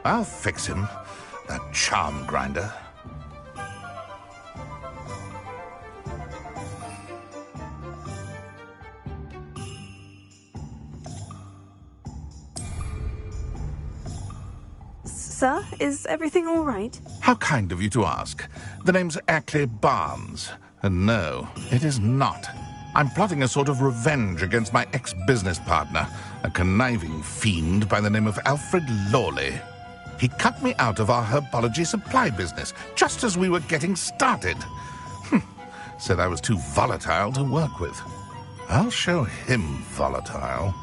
I'll fix him, that charm grinder. Sir, is everything all right? How kind of you to ask. The name's Ackley Barnes. And no, it is not. I'm plotting a sort of revenge against my ex-business partner, a conniving fiend by the name of Alfred Lawley. He cut me out of our herbology supply business just as we were getting started. Said I was too volatile to work with. I'll show him volatile.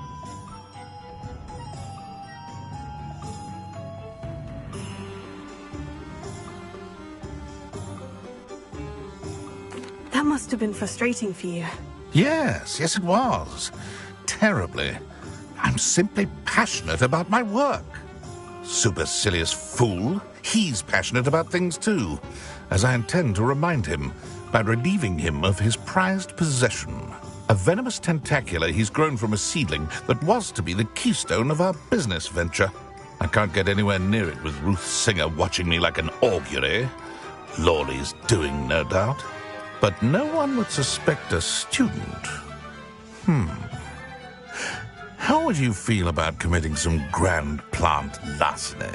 That must have been frustrating for you. Yes, it was. Terribly. I'm simply passionate about my work. Supercilious fool. He's passionate about things too, as I intend to remind him by relieving him of his prized possession. A venomous tentacula he's grown from a seedling that was to be the keystone of our business venture. I can't get anywhere near it with Ruth Singer watching me like an augury. Lawley's doing, no doubt. But no one would suspect a student. How would you feel about committing some grand plant larceny?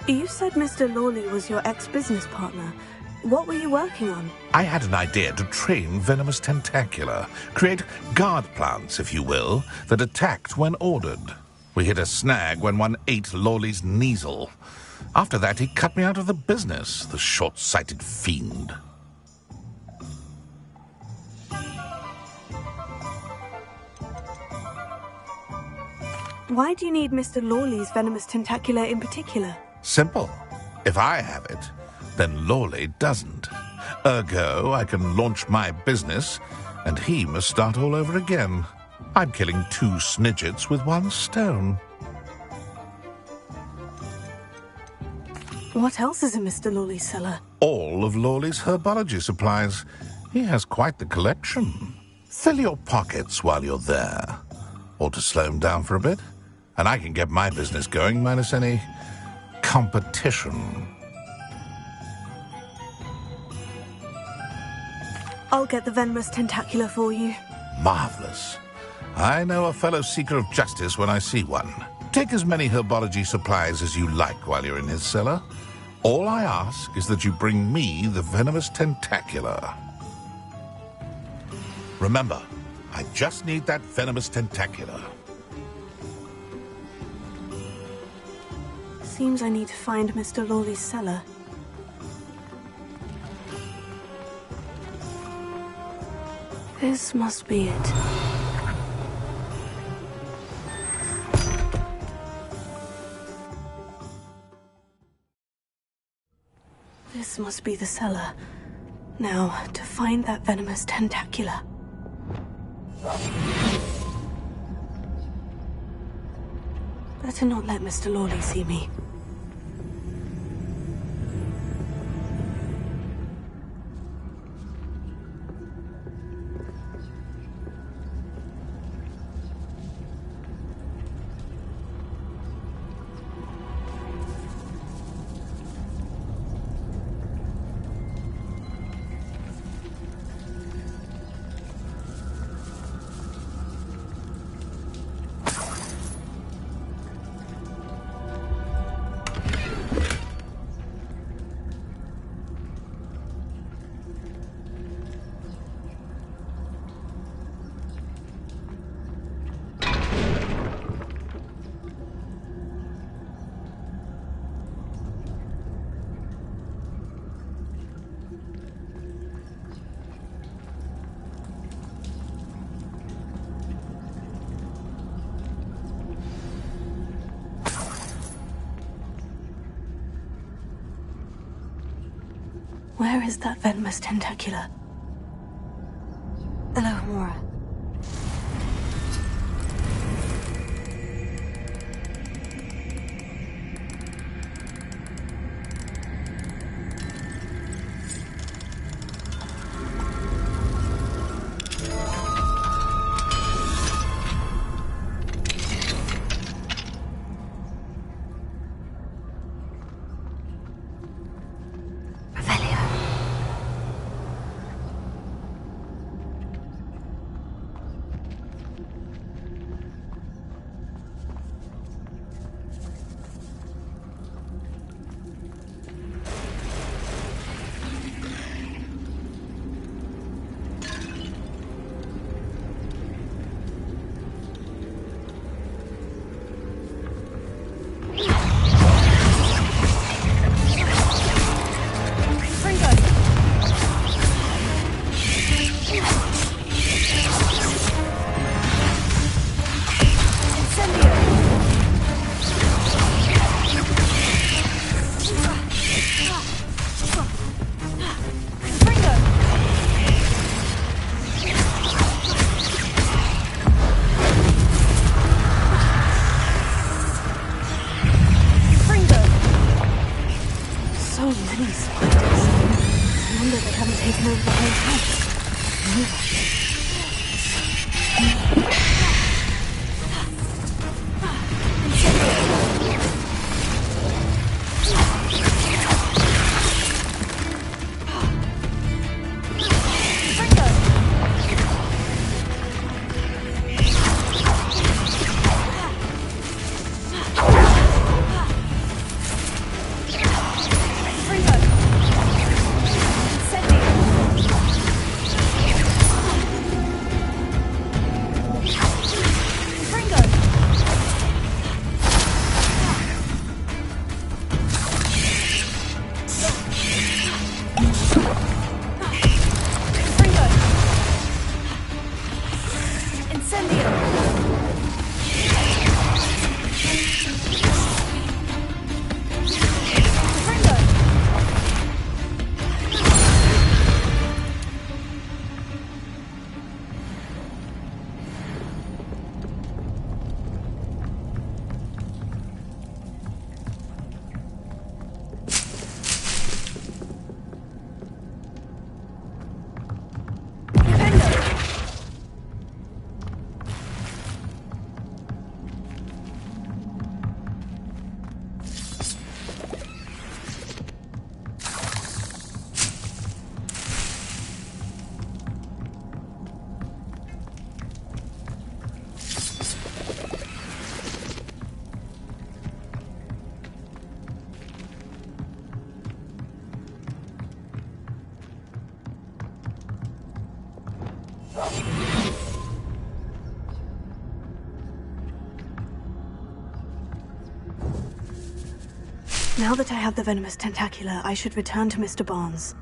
You said Mr. Lawley was your ex-business partner. What were you working on? I had an idea to train venomous tentacula, create guard plants, if you will, that attacked when ordered. We hit a snag when one ate Lawley's Kneasel. After that, he cut me out of the business, the short-sighted fiend. Why do you need Mr. Lawley's venomous tentacula in particular? Simple. If I have it, then Lawley doesn't. Ergo, I can launch my business, and he must start all over again. I'm killing 2 snidgets with 1 stone. What else is in Mr. Lawley's cellar? All of Lawley's herbology supplies. He has quite the collection. Fill your pockets while you're there. Or to slow him down for a bit. And I can get my business going minus any competition. I'll get the venomous tentacula for you. Marvelous. I know a fellow seeker of justice when I see one. Take as many herbology supplies as you like while you're in his cellar. All I ask is that you bring me the venomous tentacula. Remember, I just need that venomous tentacula. Seems I need to find Mr. Lawley's cellar. This must be it. This must be the cellar. Now, to find that venomous tentacula. Better not let Mr. Lawley see me. Where is that venomous tentacula? Alohomora. taken over the whole town. Now that I have the venomous tentacula, I should return to Mr. Barnes.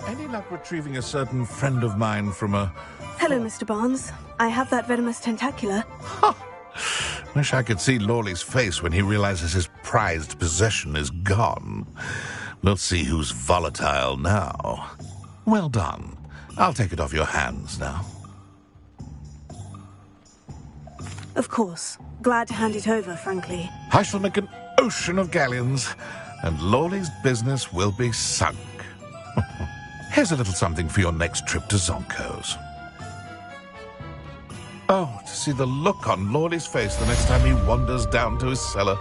Any luck retrieving a certain friend of mine from a... Hello, Mr. Barnes. I have that venomous tentacula. Wish I could see Lawley's face when he realizes his prized possession is gone. We'll see who's volatile now. Well done. I'll take it off your hands now. Of course. Glad to hand it over, frankly. I shall make an ocean of galleons, and Lawley's business will be sunk. Here's a little something for your next trip to Zonko's. Oh, to see the look on Lawley's face the next time he wanders down to his cellar.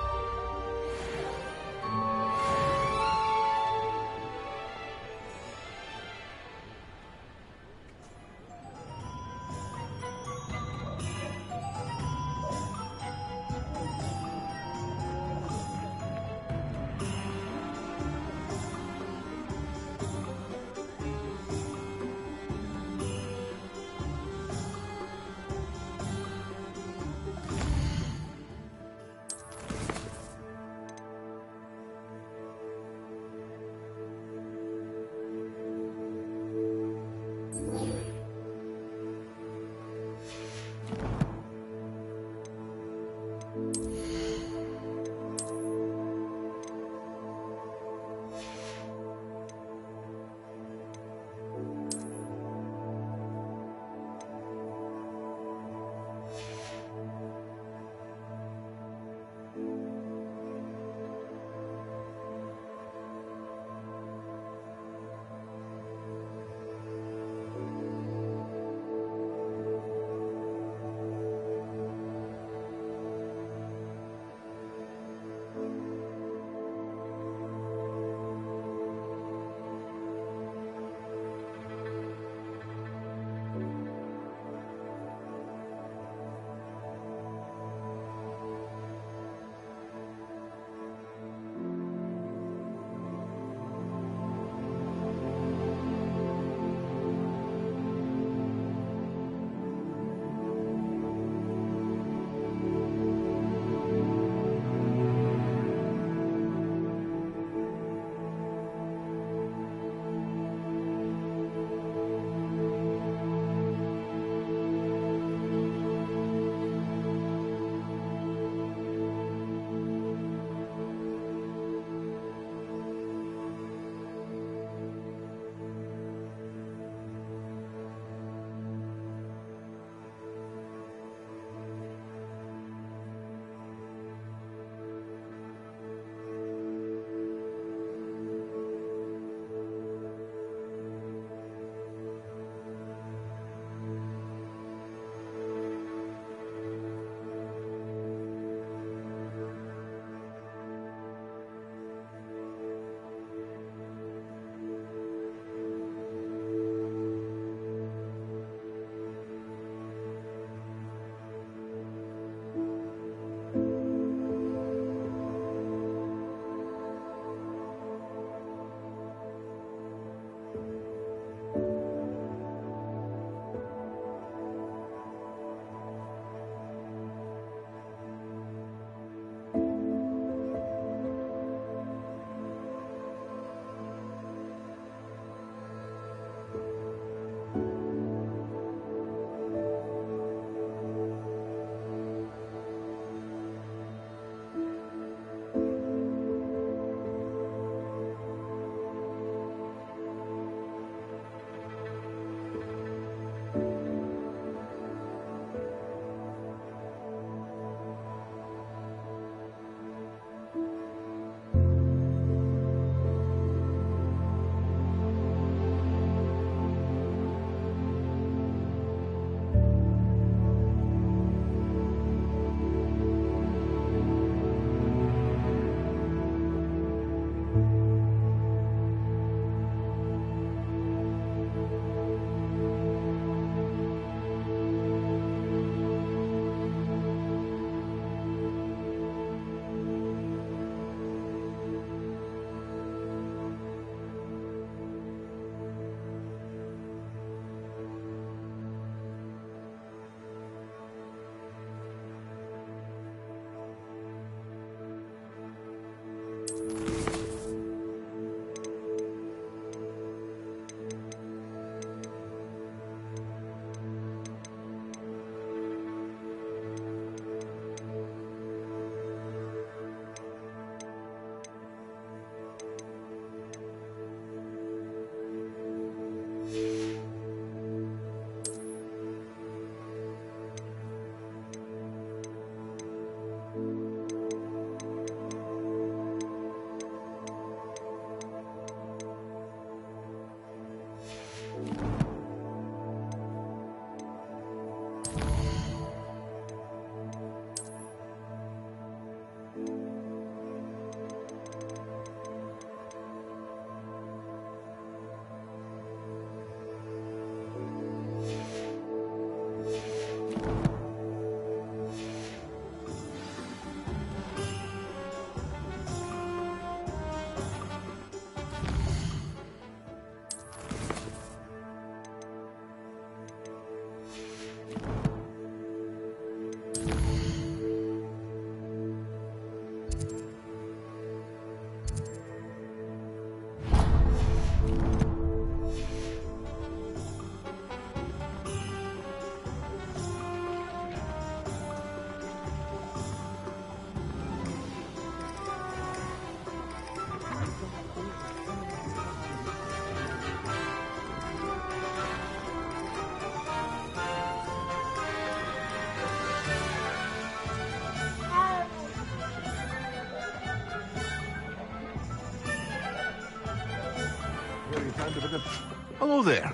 Hello there.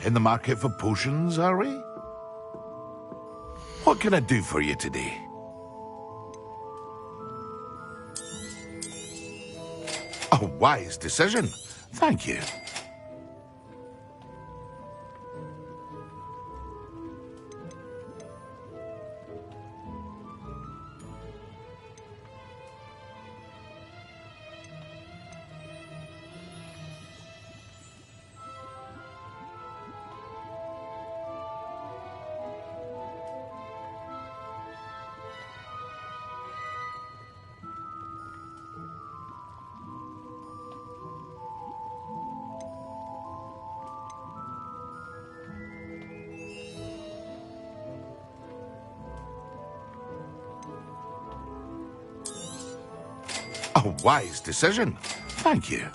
In the market for potions, are we? What can I do for you today? A wise decision. Thank you. A wise decision. Thank you.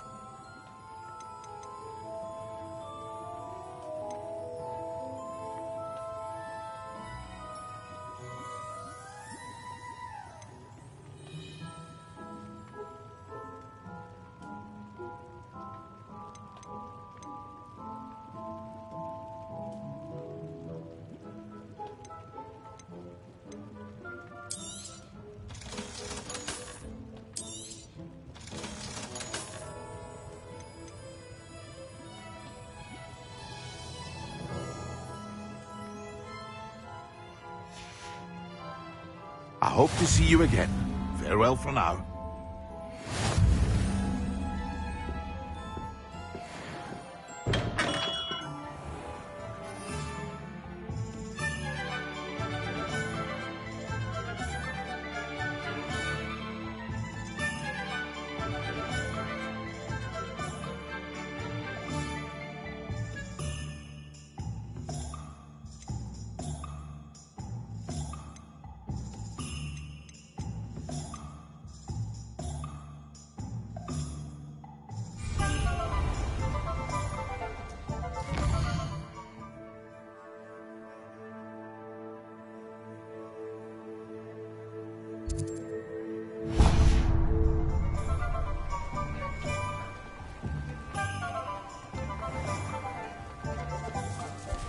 I hope to see you again. Farewell for now.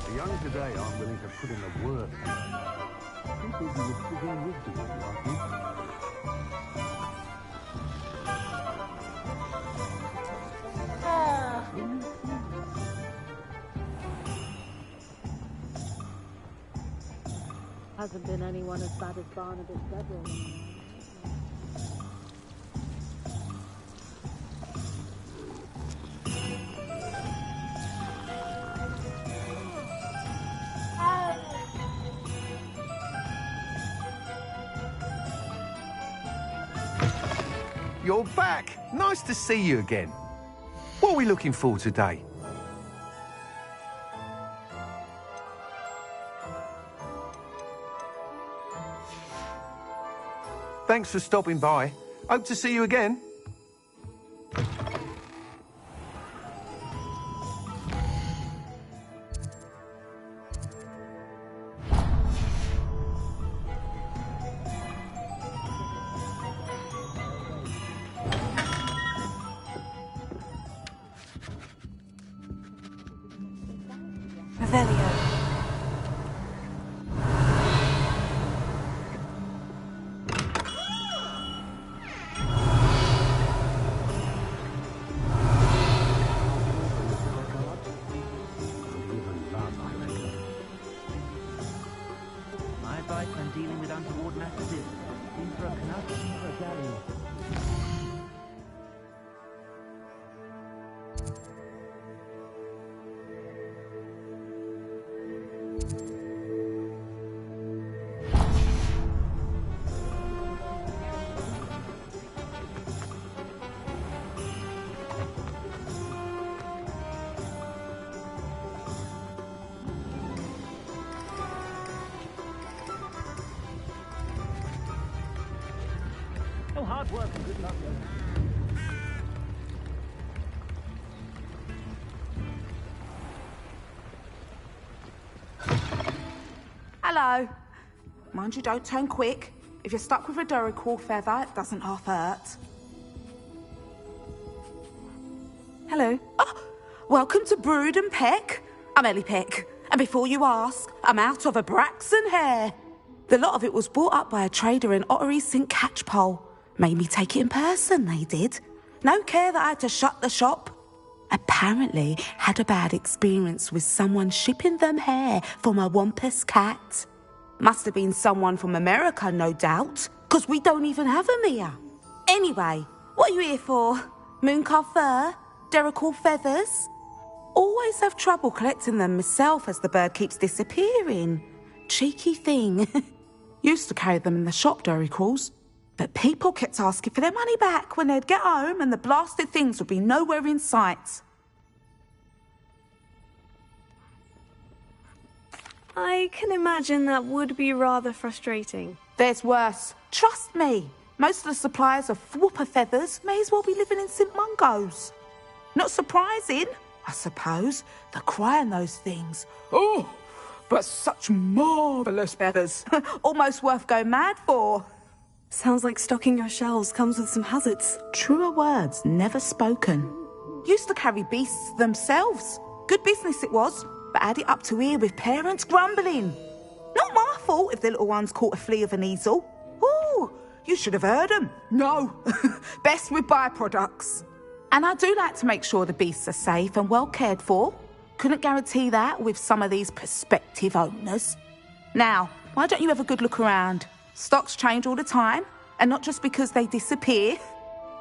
The young today aren't willing to put in the work. People you would begin with you, aren't you? Hasn't been anyone as bad as Barnabas Bedroll. You're back! Nice to see you again. What are we looking for today? Thanks for stopping by. Hope to see you again. Revelio. My advice when dealing with untoward matters is in for a knuck or a galley. Oh, hard work and good luck, Hello. Mind you don't turn quick. If you're stuck with a Duracell feather, it doesn't half hurt. Hello. Oh, Welcome to Brood and Peck. I'm Ellie Peck, and before you ask, I'm out of a Braxton hair. The lot of it was bought up by a trader in Ottery St. Catchpole. Made me take it in person, they did. No care that I had to shut the shop. Apparently had a bad experience with someone shipping them hair from a Wampus cat. Must have been someone from America, no doubt, because we don't even have them here. Anyway, what are you here for? Mooncar fur? Derrickle feathers? Always have trouble collecting them myself as the bird keeps disappearing. Cheeky thing. Used to carry them in the shop, Derricles. But people kept asking for their money back when they'd get home and the blasted things would be nowhere in sight. I can imagine that would be rather frustrating. There's worse. Trust me. Most of the suppliers of whooper feathers may as well be living in St. Mungo's. Not surprising, I suppose, the cry on those things. Oh, but such marvellous feathers. Almost worth going mad for. Sounds like stocking your shelves comes with some hazards. Truer words never spoken. Used to carry beasts themselves. Good business it was, but had it up to here with parents grumbling. Not my fault if the little ones caught a flea of an easel. Ooh, you should have heard them. No, best with byproducts. And I do like to make sure the beasts are safe and well cared for. Couldn't guarantee that with some of these prospective owners. Now, why don't you have a good look around? Stocks change all the time, and not just because they disappear.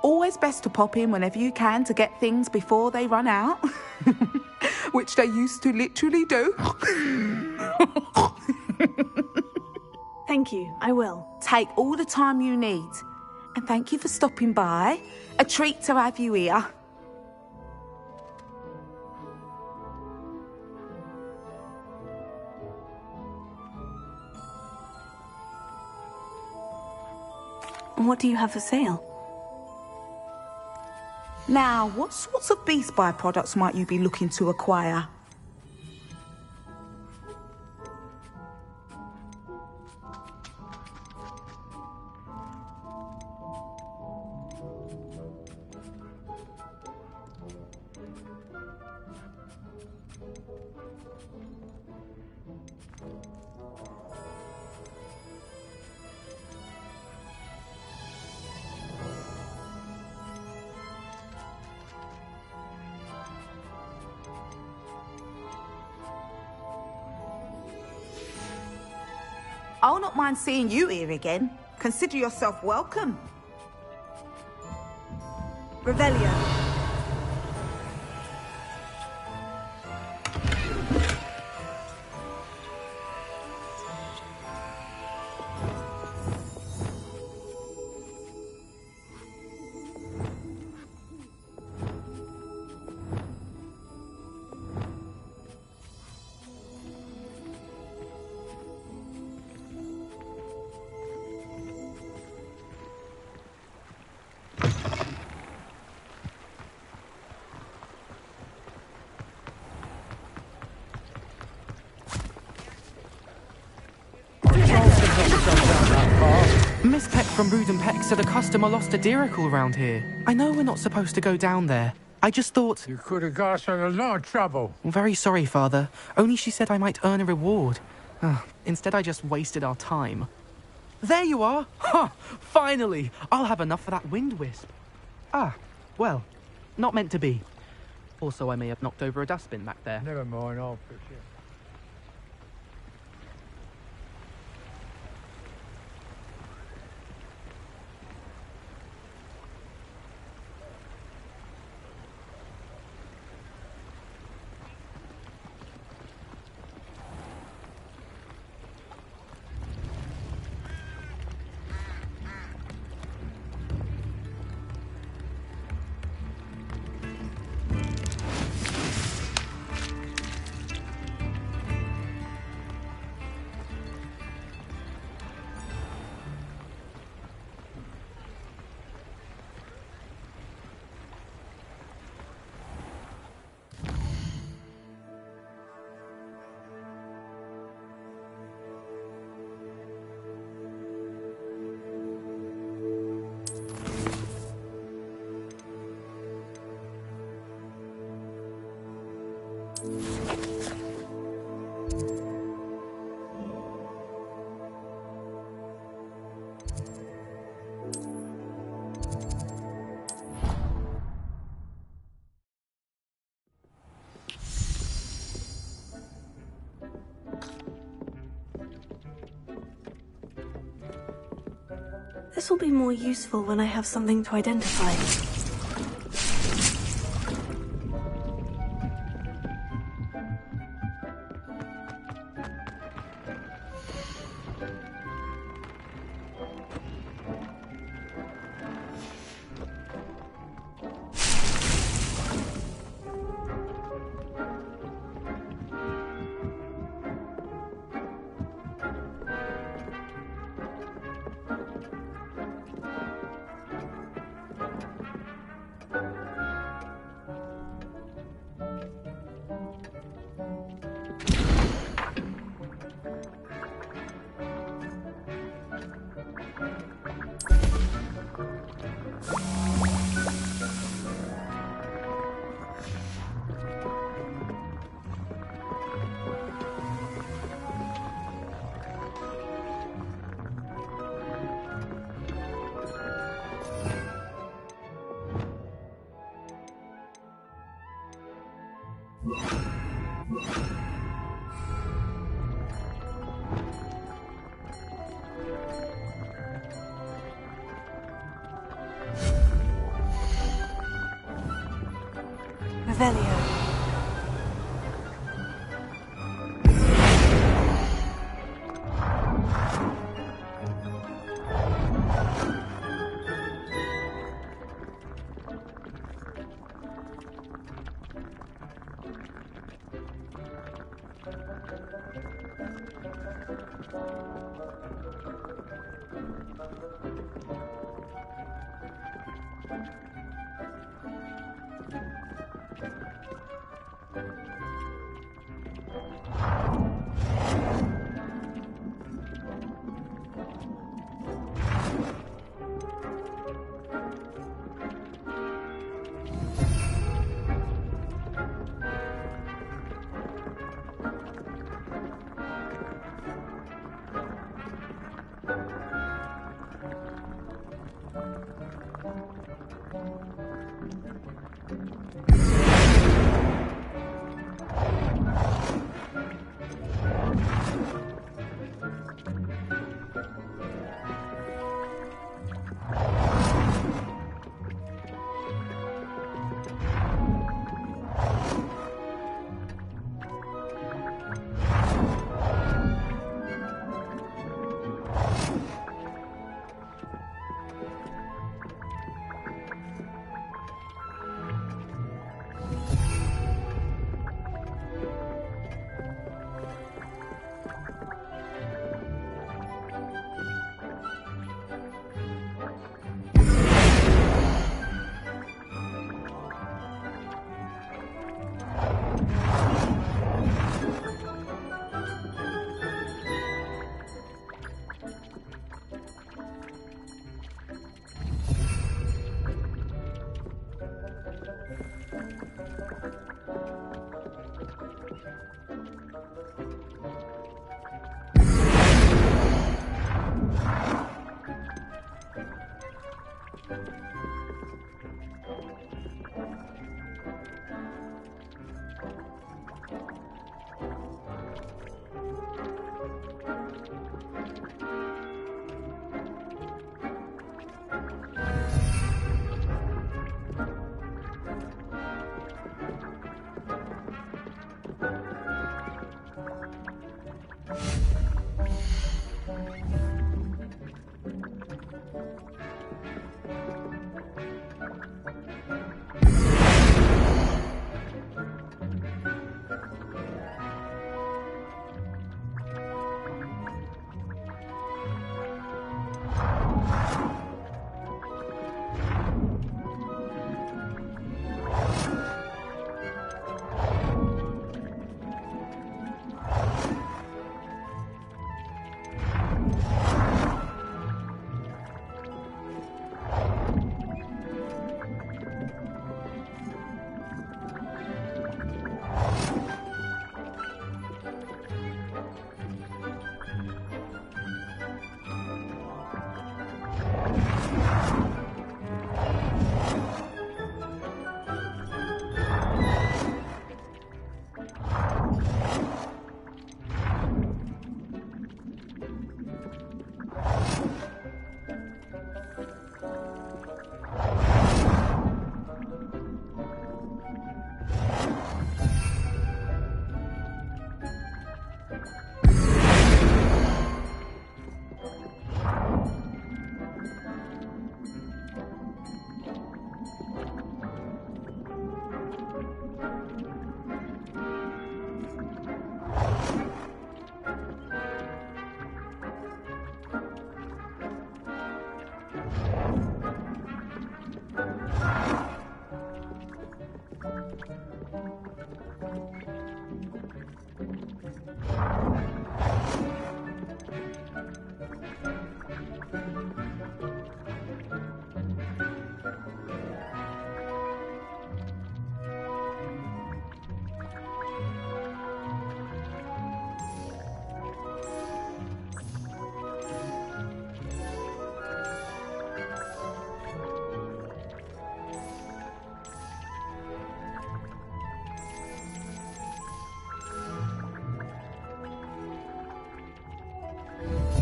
Always best to pop in whenever you can to get things before they run out. Which they used to literally do. Thank you, I will. Take all the time you need. And thank you for stopping by. A treat to have you here. What do you have for sale? Now, what sorts of beast byproducts might you be looking to acquire? I'll not mind seeing you here again. Consider yourself welcome. Revelio. Miss Peck from Brood and Peck said a customer lost a Derrickle around here. I know we're not supposed to go down there. I just thought... You could have got us in a lot of trouble. I'm very sorry, Father. Only she said I might earn a reward. Instead, I just wasted our time. There you are! Ha! Finally! I'll have enough for that wind wisp. Ah, well, not meant to be. Also, I may have knocked over a dustbin back there. Never mind, I'll fix it. This will be more useful when I have something to identify. Revelio.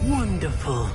Wonderful.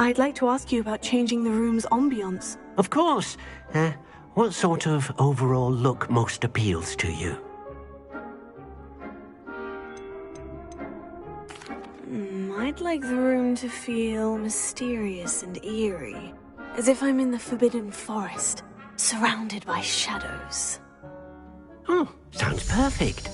I'd like to ask you about changing the room's ambiance. Of course. What sort of overall look most appeals to you? I'd like the room to feel mysterious and eerie, as if I'm in the Forbidden Forest, surrounded by shadows. Oh, sounds perfect.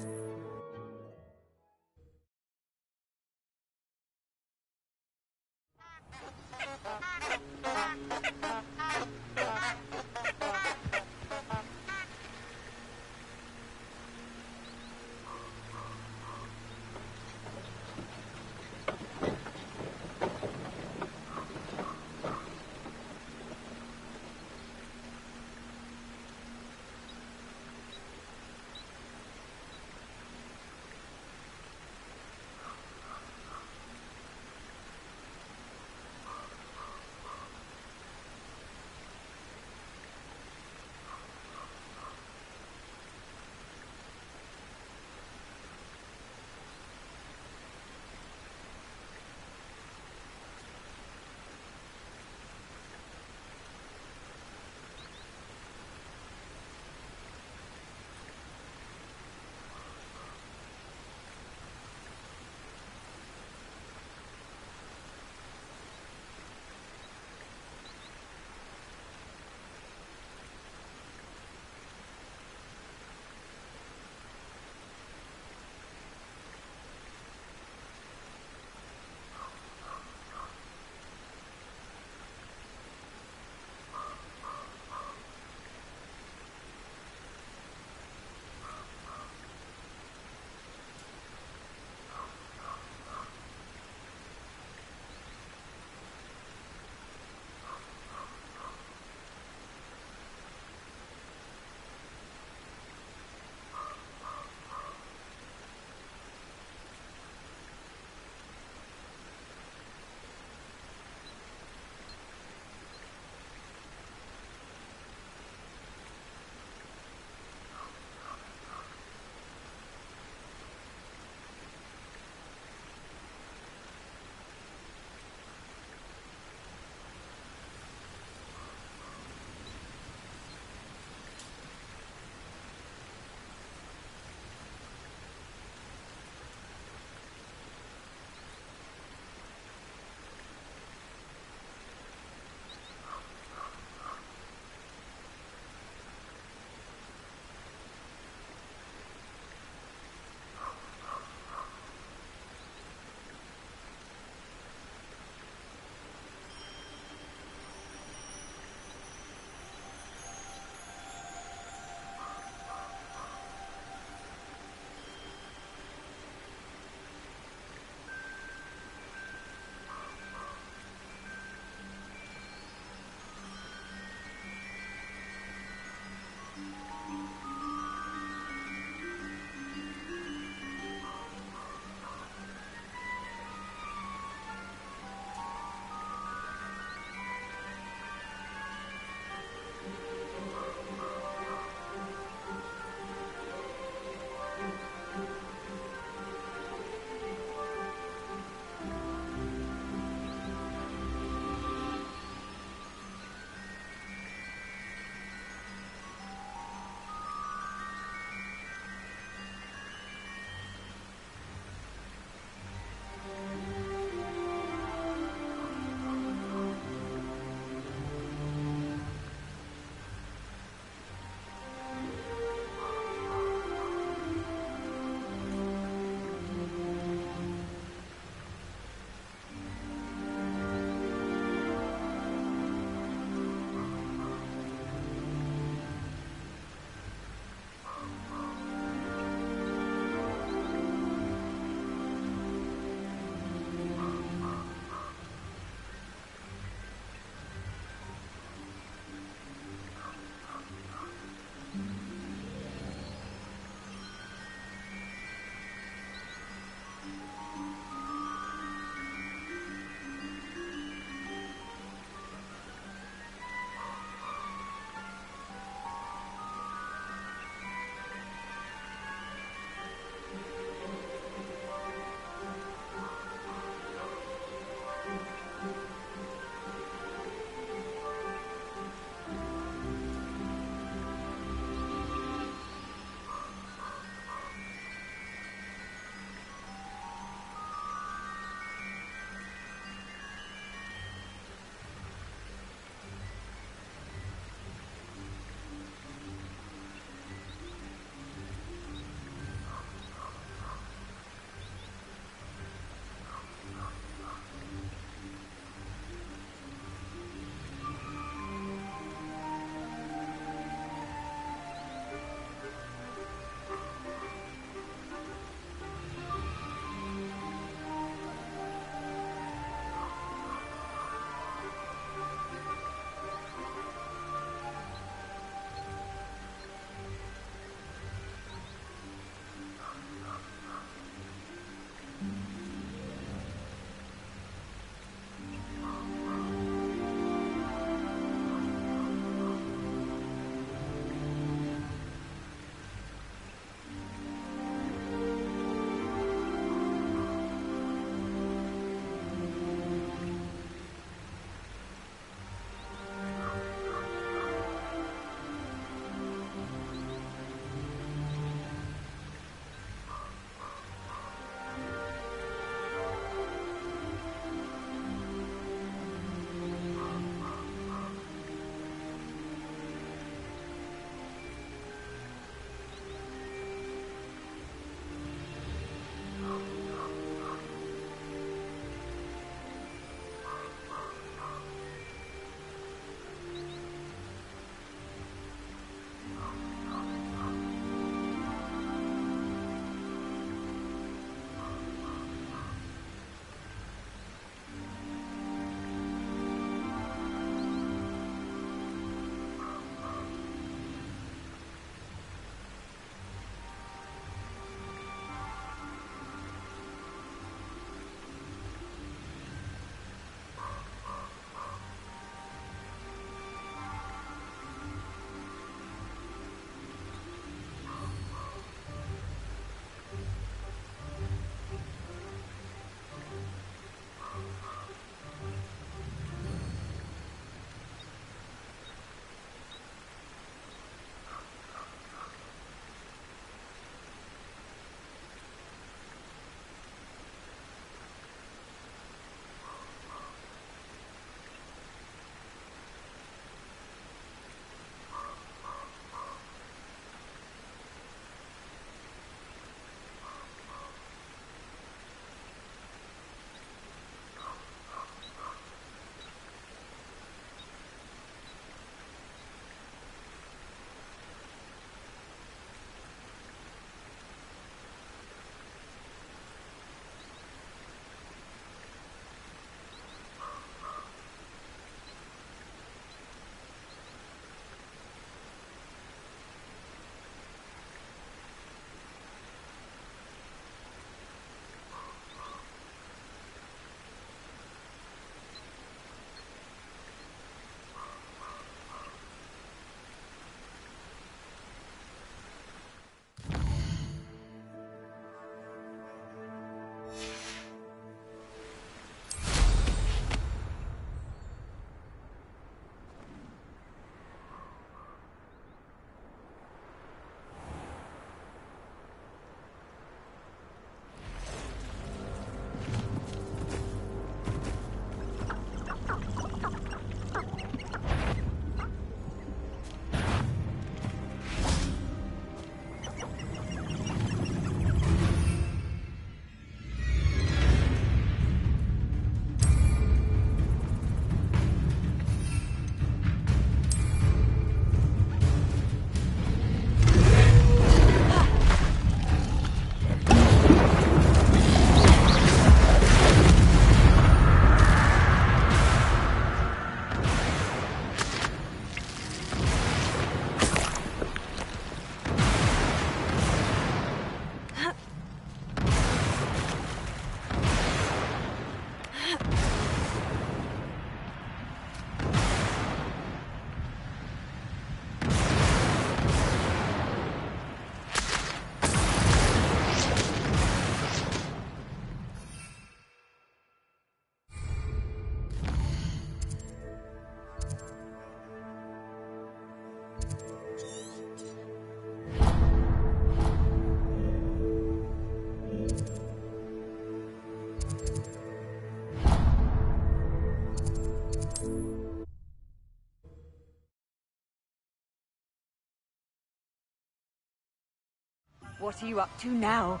What are you up to now?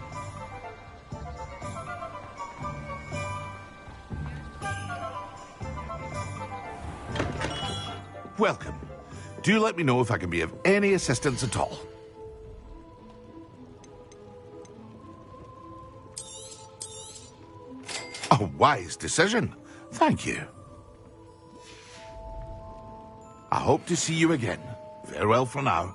Welcome. Do let me know if I can be of any assistance at all. A wise decision. Thank you. I hope to see you again. Farewell for now.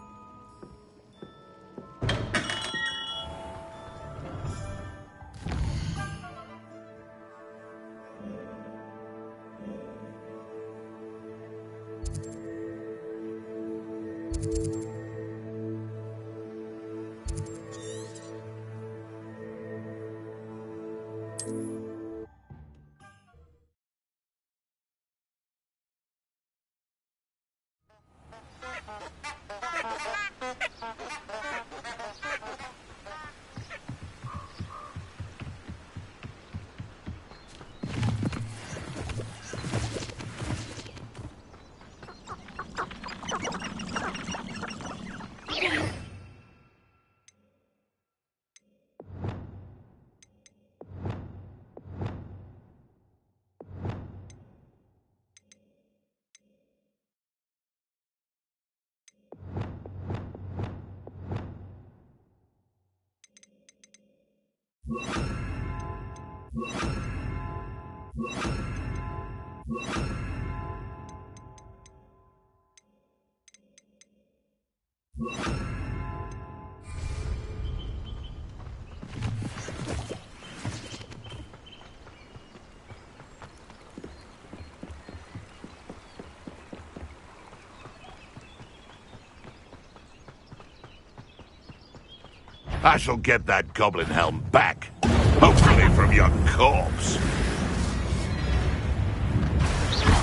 I shall get that goblin helm back. Hopefully from your corpse.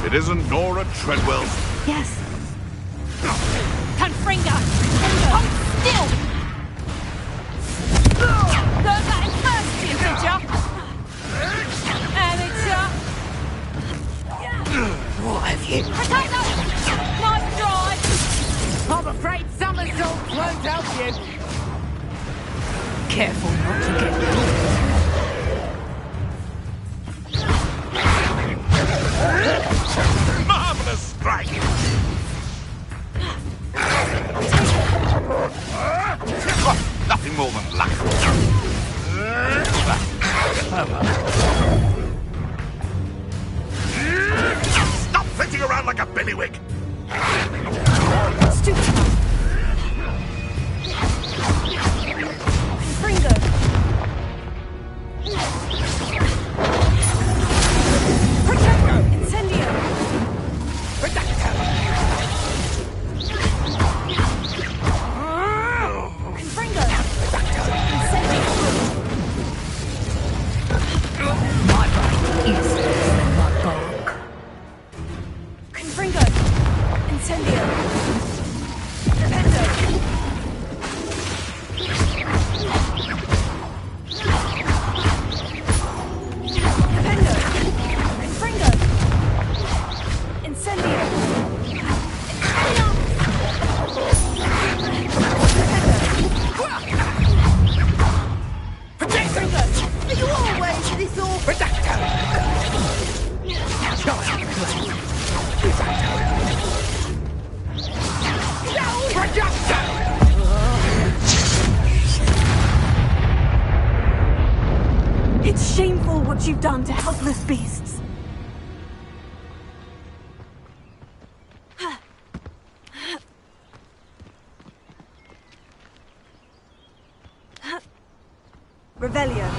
It isn't Nora Treadwell's... Yes. Confringo! Hold still! Learn that in first, did ya? And it's What have you? Potato! Nice drive! I'm afraid somersaults won't help you. Careful not to get Marvelous strike! Nothing more than luck. Stop flitting around like a billywig! Stupid. Fringo. Protecto. Incendio. Confringo. Incendio. my body is my bark. Confringo. Incendio. Rependo. Rependo. Confringo. Incendio. Confringo. Are you always this awful? It's shameful what you've done to helpless beasts. Revelio.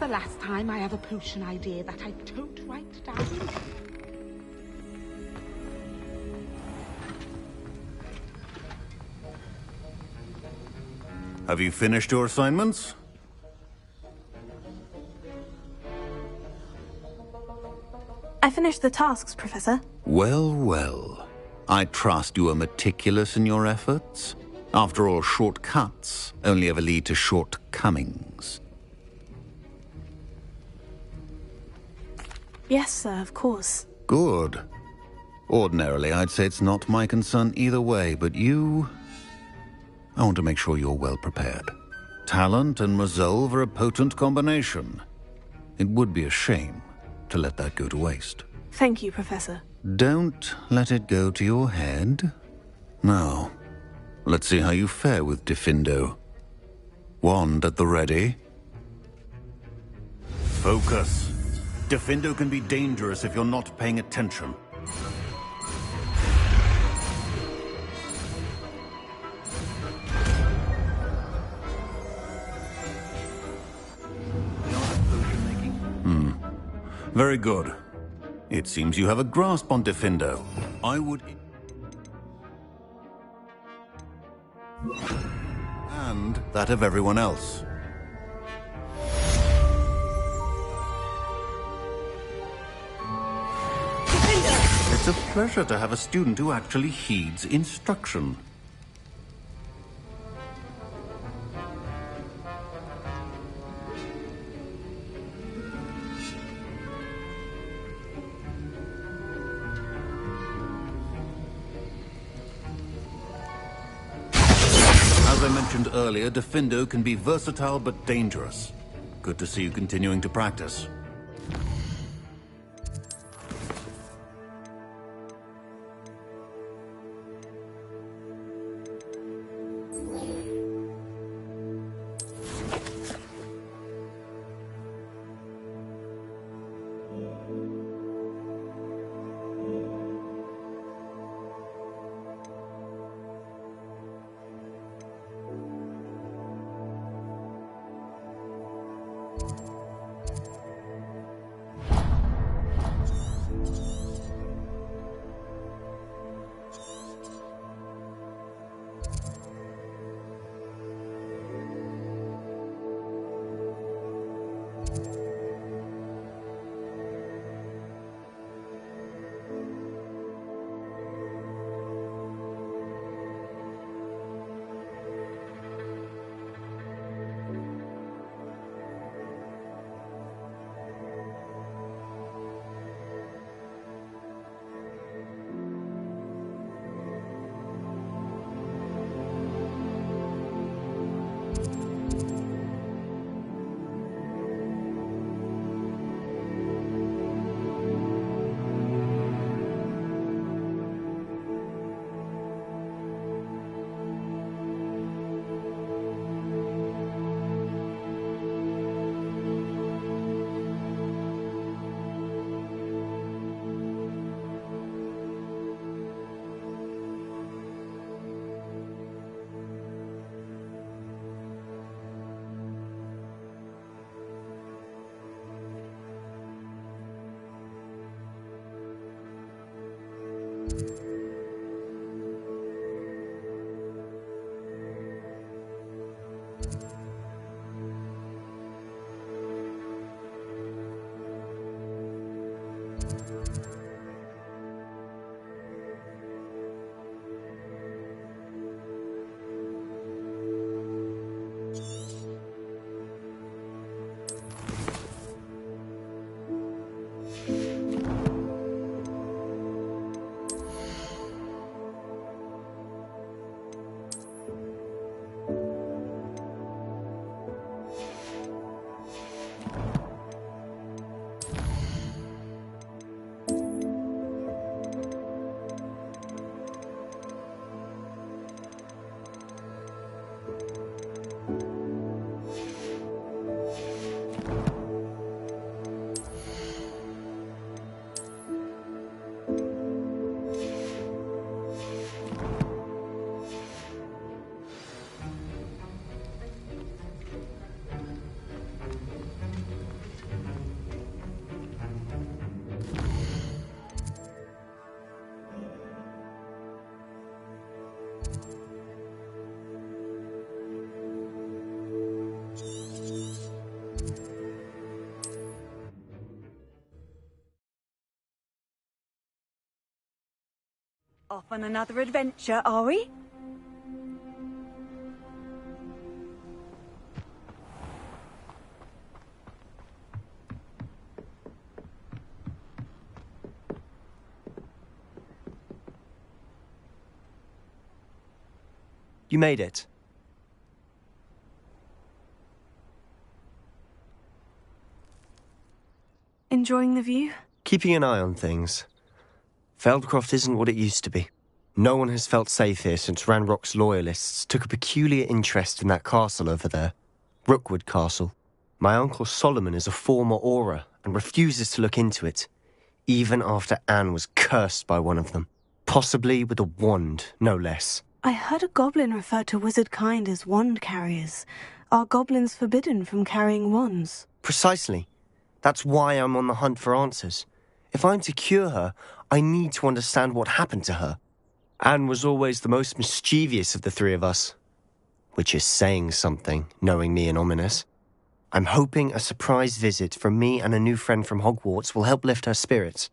the last time I have a potion idea that I don't write down. Have you finished your assignments? I finished the tasks, Professor. Well, well. I trust you are meticulous in your efforts. After all, shortcuts only ever lead to shortcomings. Yes, sir, of course. Good. Ordinarily, I'd say it's not my concern either way, but you... I want to make sure you're well prepared. Talent and resolve are a potent combination. It would be a shame to let that go to waste. Thank you, Professor. Don't let it go to your head. Now, let's see how you fare with Diffindo. Wand at the ready. Focus. Diffindo can be dangerous if you're not paying attention. Very good. It seems you have a grasp on Diffindo. I would... and that of everyone else. It's a pleasure to have a student who actually heeds instruction. As I mentioned earlier, Diffindo can be versatile but dangerous. Good to see you continuing to practice. Off on another adventure, are we? You made it. Enjoying the view? Keeping an eye on things. Feldcroft isn't what it used to be. No one has felt safe here since Ranrock's loyalists took a peculiar interest in that castle over there. Rookwood Castle. My uncle Solomon is a former Auror and refuses to look into it, even after Anne was cursed by one of them. Possibly with a wand, no less. I heard a goblin refer to wizard kind as wand carriers. Are goblins forbidden from carrying wands? Precisely. That's why I'm on the hunt for answers. If I'm to cure her, I need to understand what happened to her. Anne was always the most mischievous of the three of us. Which is saying something, knowing me and Ominous. I'm hoping a surprise visit from me and a new friend from Hogwarts will help lift her spirits.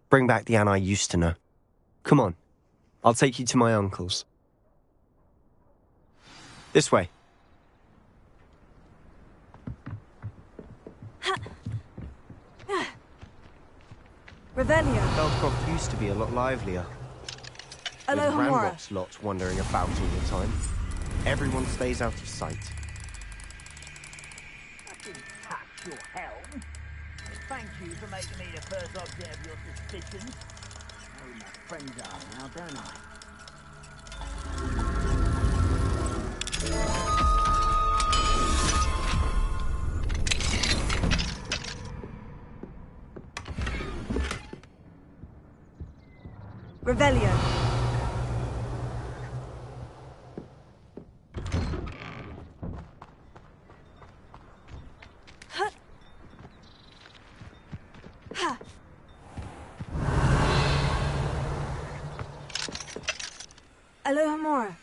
Bring back the Anne I used to know. Come on. I'll take you to my uncle's. This way. Revelio. Feldcroft used to be a lot livelier. With Alohomora. Ranrock's lot wandering about all the time. Everyone stays out of sight. Touch your helm. Thank you for making me the first object of your suspicions. I know who my friends are now, don't I? Revelio. Alohomora.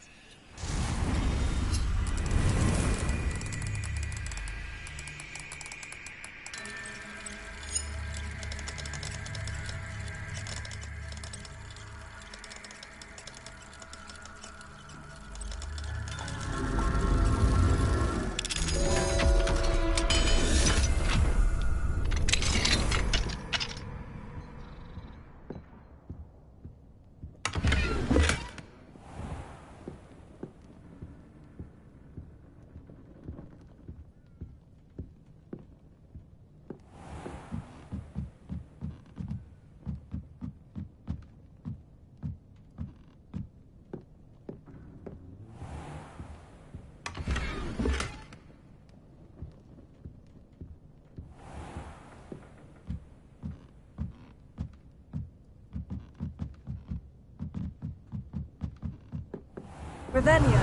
Revelio.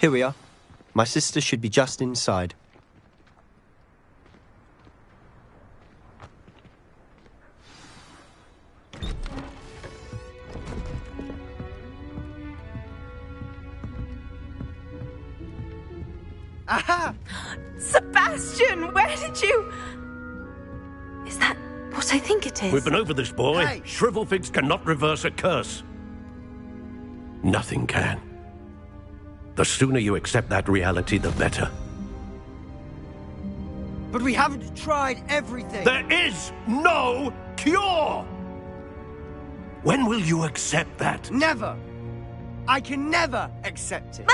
Here we are. My sister should be just inside. Aha! Sebastian, where did you... Is that what I think it is? We've been over this, boy. Hey. Shrivelfigs cannot reverse a curse. Nothing can. The sooner you accept that reality, the better. But we haven't tried everything. There is no cure! When will you accept that? Never. I can never accept it.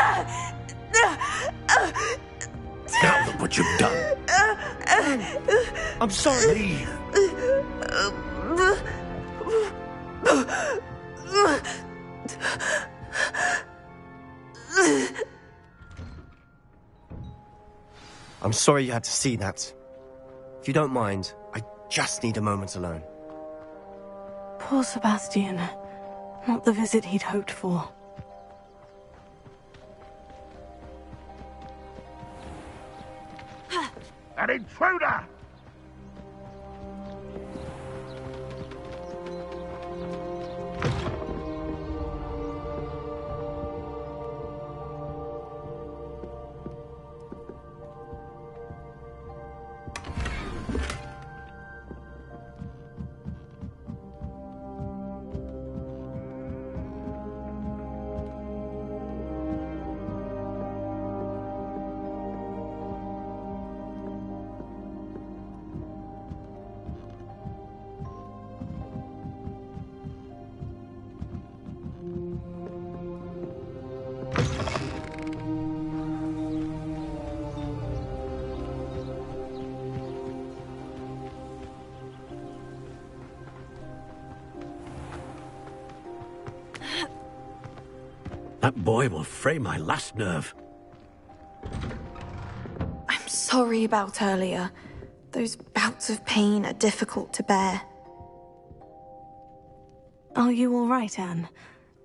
Now look what you've done. I'm sorry. I'm sorry you had to see that. If you don't mind, I just need a moment alone. Poor Sebastian. Not the visit he'd hoped for. An intruder! That boy will fray my last nerve. I'm sorry about earlier. Those bouts of pain are difficult to bear. Are you all right, Anne?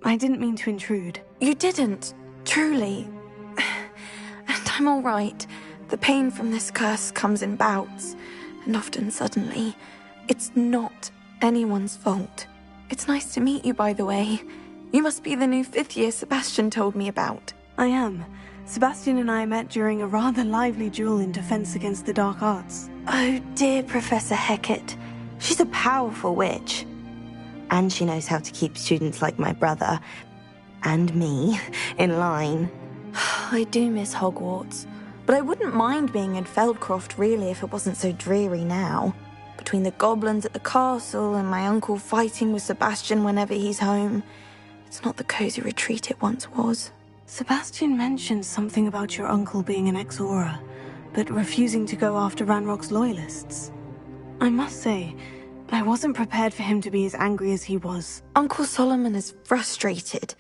I didn't mean to intrude. You didn't, truly. And I'm all right. The pain from this curse comes in bouts, and often suddenly. It's not anyone's fault. It's nice to meet you, by the way. You must be the new 5th year Sebastian told me about. I am. Sebastian and I met during a rather lively duel in defense against the dark arts. Oh, dear Professor Hecat. She's a powerful witch. And she knows how to keep students like my brother, and me, in line. I do miss Hogwarts, but I wouldn't mind being in Feldcroft, really, if it wasn't so dreary now. Between the goblins at the castle and my uncle fighting with Sebastian whenever he's home, it's not the cozy retreat it once was. Sebastian mentioned something about your uncle being an ex-Auror, but refusing to go after Ranrock's loyalists. I must say, I wasn't prepared for him to be as angry as he was. Uncle Solomon is frustrated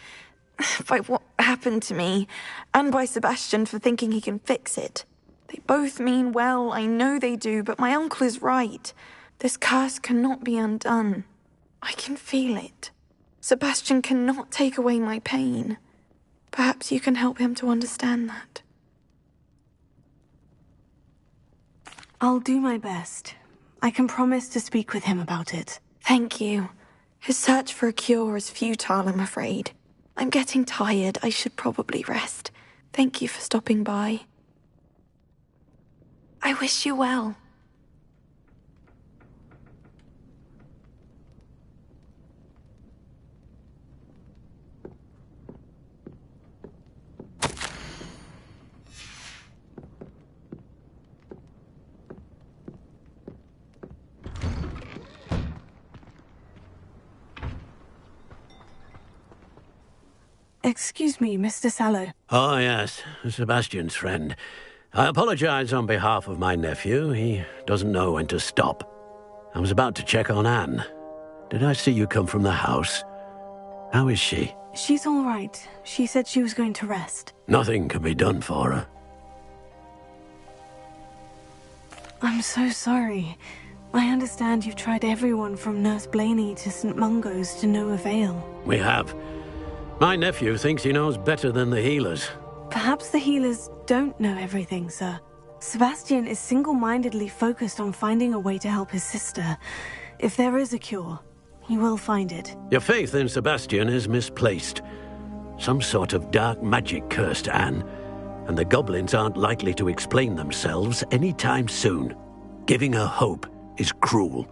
by what happened to me, and by Sebastian for thinking he can fix it. They both mean well, I know they do, but my uncle is right. This curse cannot be undone. I can feel it. Sebastian cannot take away my pain. Perhaps you can help him to understand that. I'll do my best. I can promise to speak with him about it. Thank you. His search for a cure is futile, I'm afraid. I'm getting tired. I should probably rest. Thank you for stopping by. I wish you well. Excuse me, Mr. Sallow. Oh, yes, Sebastian's friend. I apologize on behalf of my nephew. He doesn't know when to stop. I was about to check on Anne. Did I see you come from the house? How is she? She's all right. She said she was going to rest. Nothing can be done for her. I'm so sorry. I understand you've tried everyone from Nurse Blaney to St. Mungo's to no avail. We have. My nephew thinks he knows better than the healers. Perhaps the healers don't know everything, sir. Sebastian is single-mindedly focused on finding a way to help his sister. If there is a cure, he will find it. Your faith in Sebastian is misplaced. Some sort of dark magic cursed Anne, and the goblins aren't likely to explain themselves anytime soon. Giving her hope is cruel.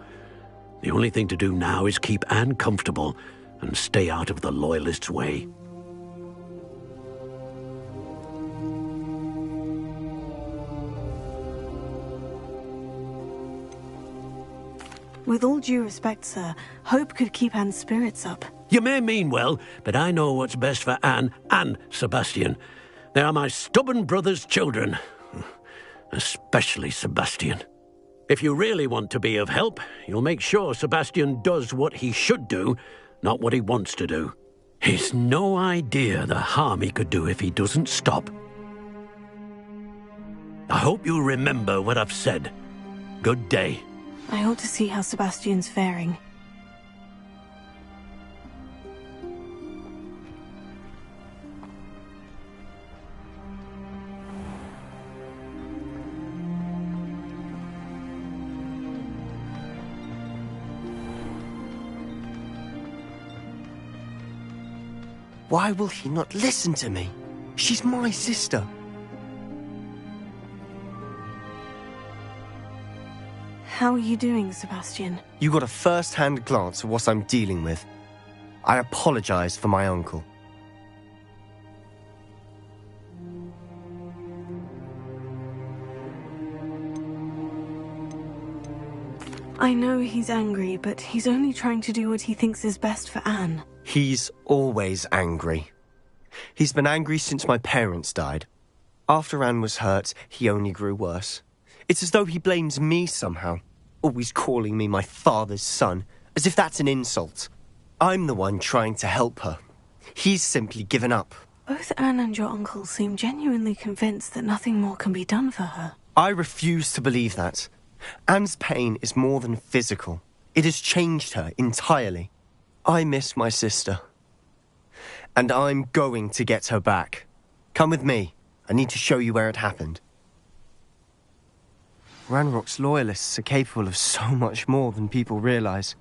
The only thing to do now is keep Anne comfortable and stay out of the Loyalists' way. With all due respect, sir, hope could keep Anne's spirits up. You may mean well, but I know what's best for Anne and Sebastian. They are my stubborn brother's children. Especially Sebastian. If you really want to be of help, you'll make sure Sebastian does what he should do, not what he wants to do. He's no idea the harm he could do if he doesn't stop. I hope you remember what I've said. Good day. I ought to see how Sebastian's faring. Why will he not listen to me? She's my sister. How are you doing, Sebastian? You got a first-hand glance at what I'm dealing with. I apologize for my uncle. I know he's angry, but he's only trying to do what he thinks is best for Anne. He's always angry. He's been angry since my parents died. After Anne was hurt, he only grew worse. It's as though he blames me somehow, always calling me my father's son, as if that's an insult. I'm the one trying to help her. He's simply given up. Both Anne and your uncle seem genuinely convinced that nothing more can be done for her. I refuse to believe that. Anne's pain is more than physical. It has changed her entirely. I miss my sister. And I'm going to get her back. Come with me. I need to show you where it happened. Ranrock's loyalists are capable of so much more than people realize.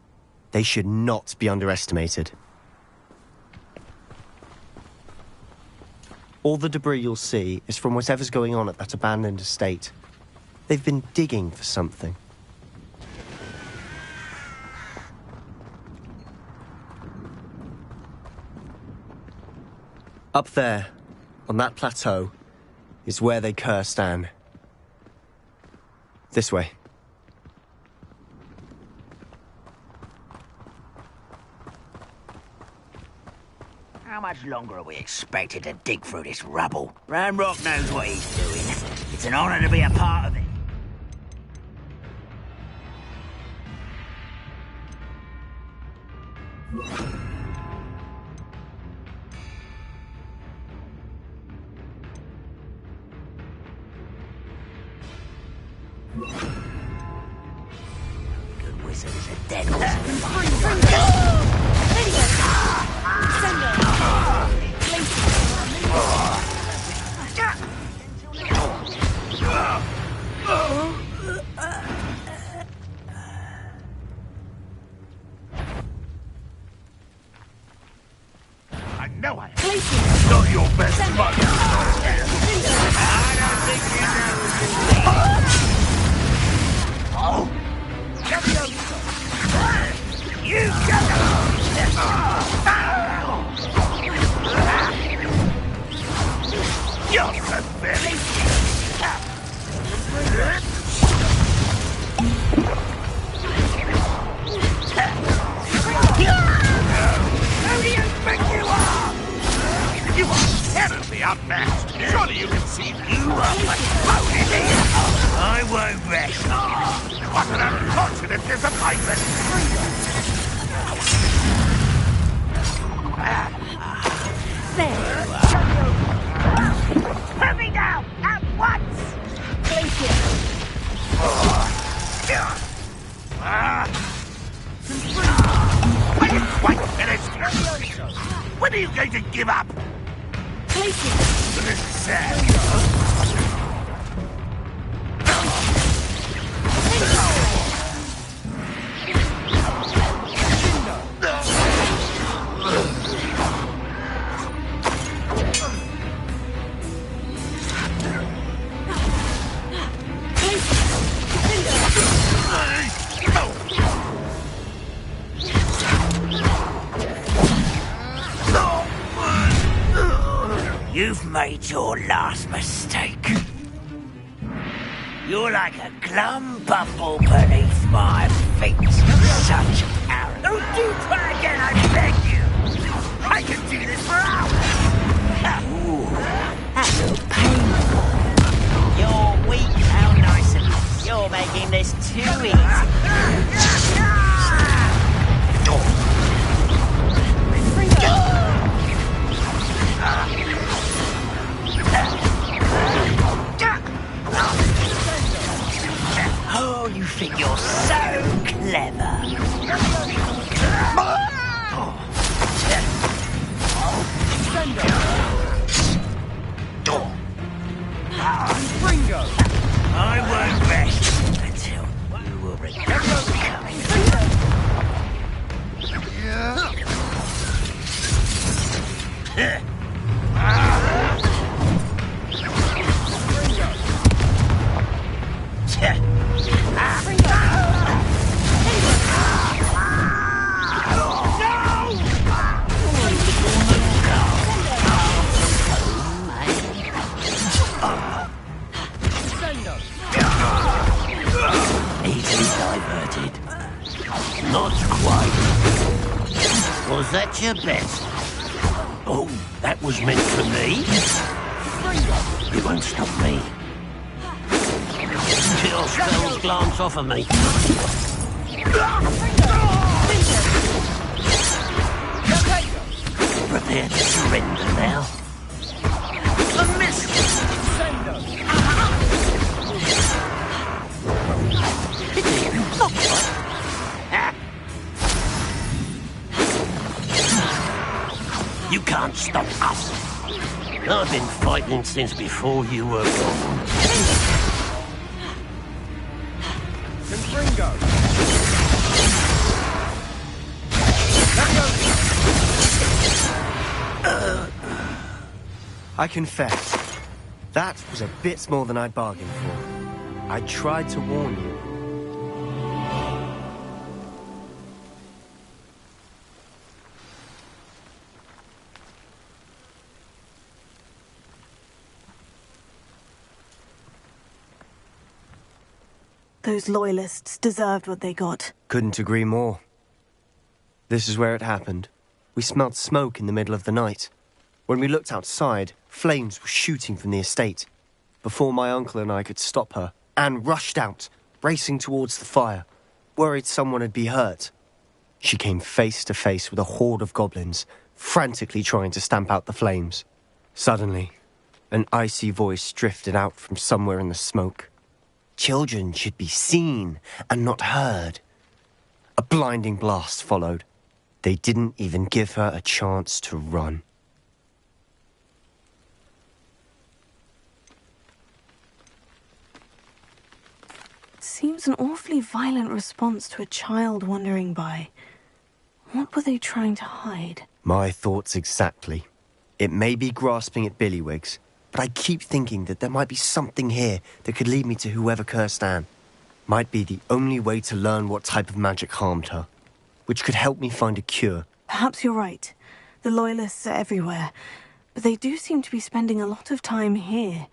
They should not be underestimated. All the debris you'll see is from whatever's going on at that abandoned estate. They've been digging for something. Up there, on that plateau, is where they cursed Anne. This way. How much longer are we expected to dig through this rubble? Ranrock knows what he's doing. It's an honor to be a part of it. Good wizard is a dead I know I am. Not your best luck. I don't think you know. Oh! You You're pathetic. Who do you think you are? You are terribly outmatched. Surely you can see you are exploded here. I won't rest. What an unfortunate disappointment. There you are. Put me down at once. Are you quite finished? When are you going to give up? This is sad. You've made your last mistake. You're like a glum bumble beneath my feet. Such arrogance. Don't do try again, I beg you. I can do this for hours. Ooh, that's so painful. You're weak. How nice of you. You're making this too easy. Oh, you think you're so clever. Was that your best? Oh, that was meant for me? It won't stop me. Till spells glance off of me. Prepare to surrender now. A miss! Not quite. You can't stop us. I've been fighting since before you were born. Confringo! I confess, that was a bit more than I bargained for. I tried to warn you. Those loyalists deserved what they got. Couldn't agree more. This is where it happened. We smelled smoke in the middle of the night. When we looked outside, flames were shooting from the estate. Before my uncle and I could stop her, Anne rushed out, racing towards the fire, worried someone had been hurt. She came face to face with a horde of goblins, frantically trying to stamp out the flames. Suddenly, an icy voice drifted out from somewhere in the smoke. Children should be seen and not heard. A blinding blast followed. They didn't even give her a chance to run. Seems an awfully violent response to a child wandering by. What were they trying to hide? My thoughts exactly. It may be grasping at Billywigs, but I keep thinking that there might be something here that could lead me to whoever cursed Anne. Might be the only way to learn what type of magic harmed her, which could help me find a cure. Perhaps you're right. The Loyalists are everywhere, but they do seem to be spending a lot of time here,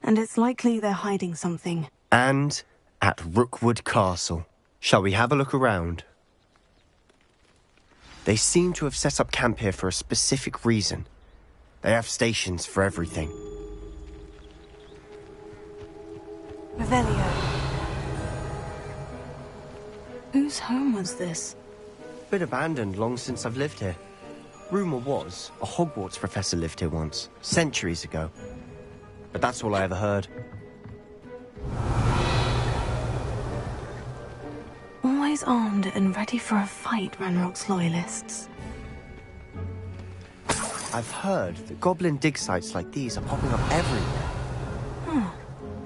and it's likely they're hiding something. And at Rookwood Castle. Shall we have a look around? They seem to have set up camp here for a specific reason. They have stations for everything. Revelio. Whose home was this? Been abandoned long since I've lived here. Rumour was, a Hogwarts professor lived here once, centuries ago. But that's all I ever heard. Always armed and ready for a fight, Ranrock's Loyalists. I've heard that goblin dig sites like these are popping up everywhere. Huh.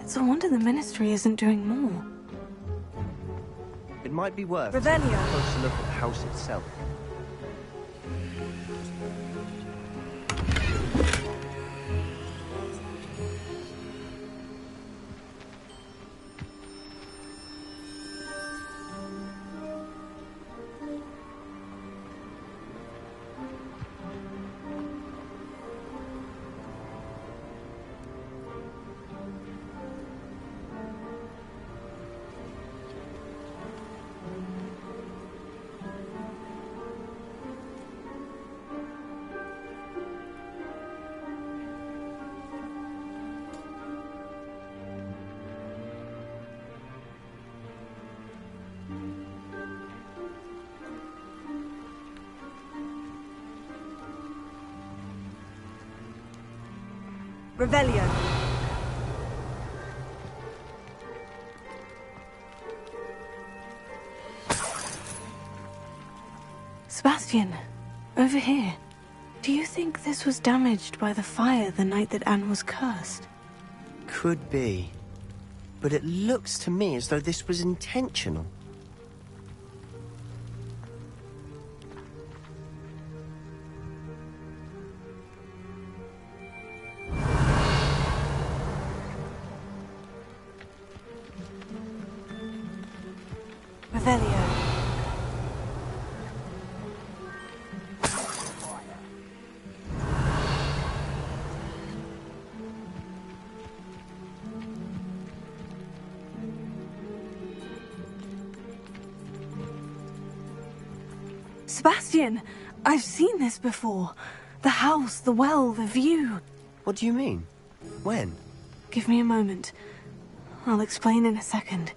It's a wonder the Ministry isn't doing more. It might be worth Revelio. taking a closer look at the house itself. Revelio. Sebastian, over here. Do you think this was damaged by the fire the night that Anne was cursed? Could be. But it looks to me as though this was intentional. Revelio. Sebastian, I've seen this before. The house, the well, the view. What do you mean? When? Give me a moment. I'll explain in a second.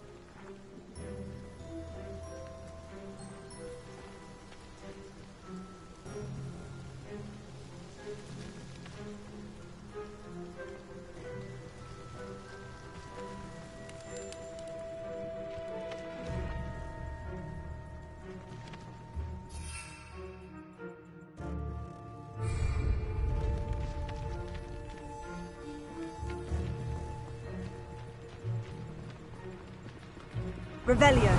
Revelio.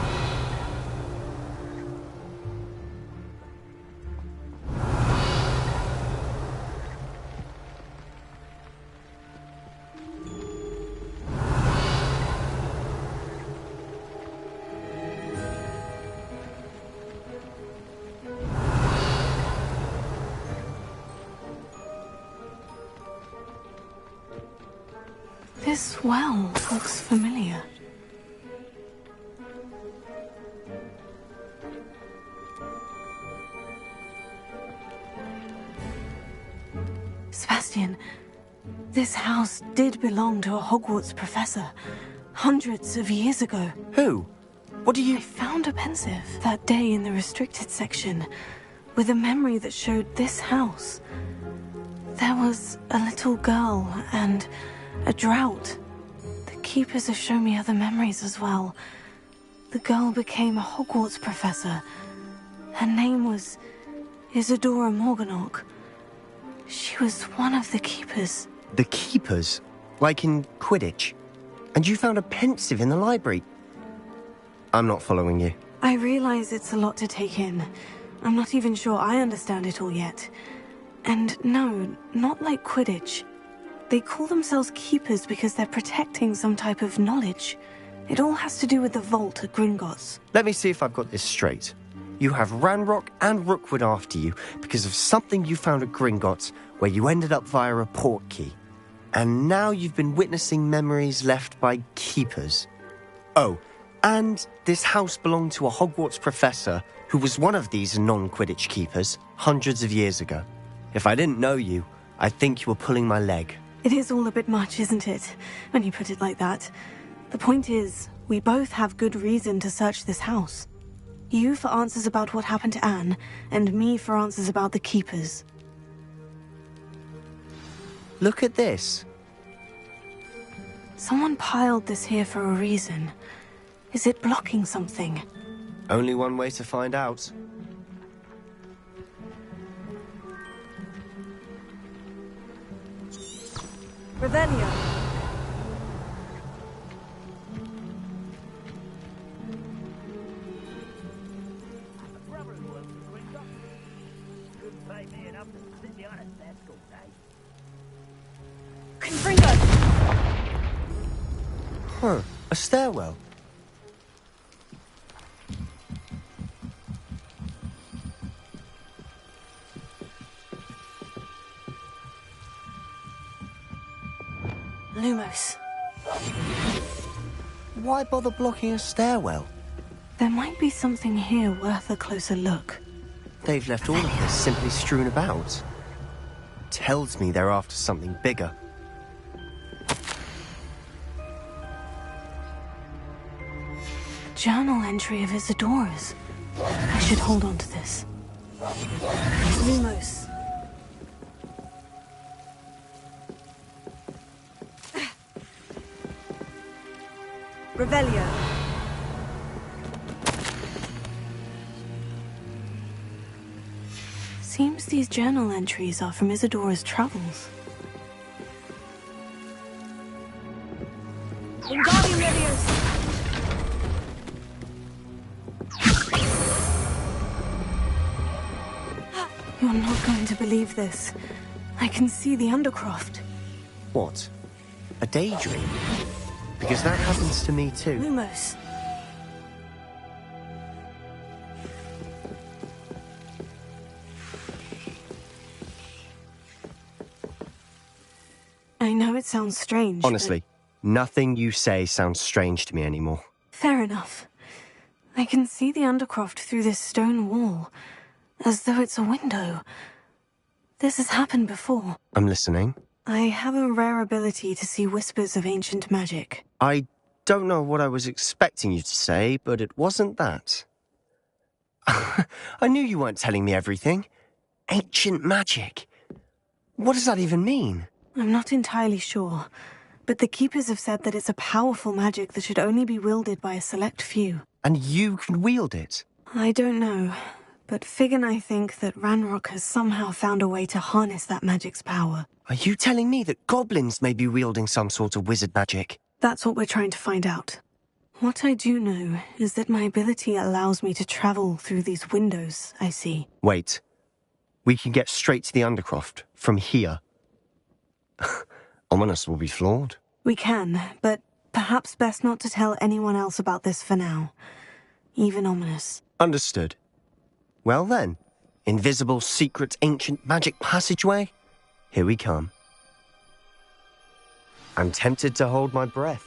This well looks familiar. Sebastian, this house did belong to a Hogwarts professor hundreds of years ago. Who? What do you... I found a pensive that day in the restricted section with a memory that showed this house. There was a little girl and a drought. The keepers have shown me other memories as well. The girl became a Hogwarts professor. Her name was Isadora Morganach. She was one of the keepers. The keepers? Like in Quidditch? And you found a pensive in the library? I'm not following you. I realize it's a lot to take in. I'm not even sure I understand it all yet. And no, not like Quidditch. They call themselves keepers because they're protecting some type of knowledge. It all has to do with the vault at Gringotts. Let me see if I've got this straight. You have Ranrock and Rookwood after you because of something you found at Gringotts where you ended up via a portkey. And now you've been witnessing memories left by keepers. Oh, and this house belonged to a Hogwarts professor who was one of these non-Quidditch keepers hundreds of years ago. If I didn't know you, I think you were pulling my leg. It is all a bit much, isn't it, when you put it like that? The point is, we both have good reason to search this house. You for answers about what happened to Anne, and me for answers about the keepers. Look at this. Someone piled this here for a reason. Is it blocking something? Only one way to find out. Revelio. Huh, a stairwell. Lumos. Why bother blocking a stairwell? There might be something here worth a closer look. They've left all of this simply strewn about. Tells me they're after something bigger. Journal entry of Isadora's. I should hold on to this. Lumos. Revelio. Seems these journal entries are from Isadora's travels. Wingardium Leviosa. You're not going to believe this. I can see the Undercroft. What? A daydream? Because that happens to me too. Lumos. I know it sounds strange. Honestly, nothing you say sounds strange to me anymore. Fair enough. I can see the Undercroft through this stone wall. as though it's a window. This has happened before. I'm listening. I have a rare ability to see whispers of ancient magic. I don't know what I was expecting you to say, but it wasn't that. I knew you weren't telling me everything. Ancient magic. What does that even mean? I'm not entirely sure, but the Keepers have said that it's a powerful magic that should only be wielded by a select few. And you can wield it? I don't know, but Fig and I think that Ranrock has somehow found a way to harness that magic's power. Are you telling me that goblins may be wielding some sort of wizard magic? That's what we're trying to find out. What I do know is that my ability allows me to travel through these windows I see. Wait. We can get straight to the Undercroft from here. Ominous will be flawed. We can, but perhaps best not to tell anyone else about this for now. Even Ominous. Understood. Well then, invisible, secret, ancient magic passageway? Here we come. I'm tempted to hold my breath.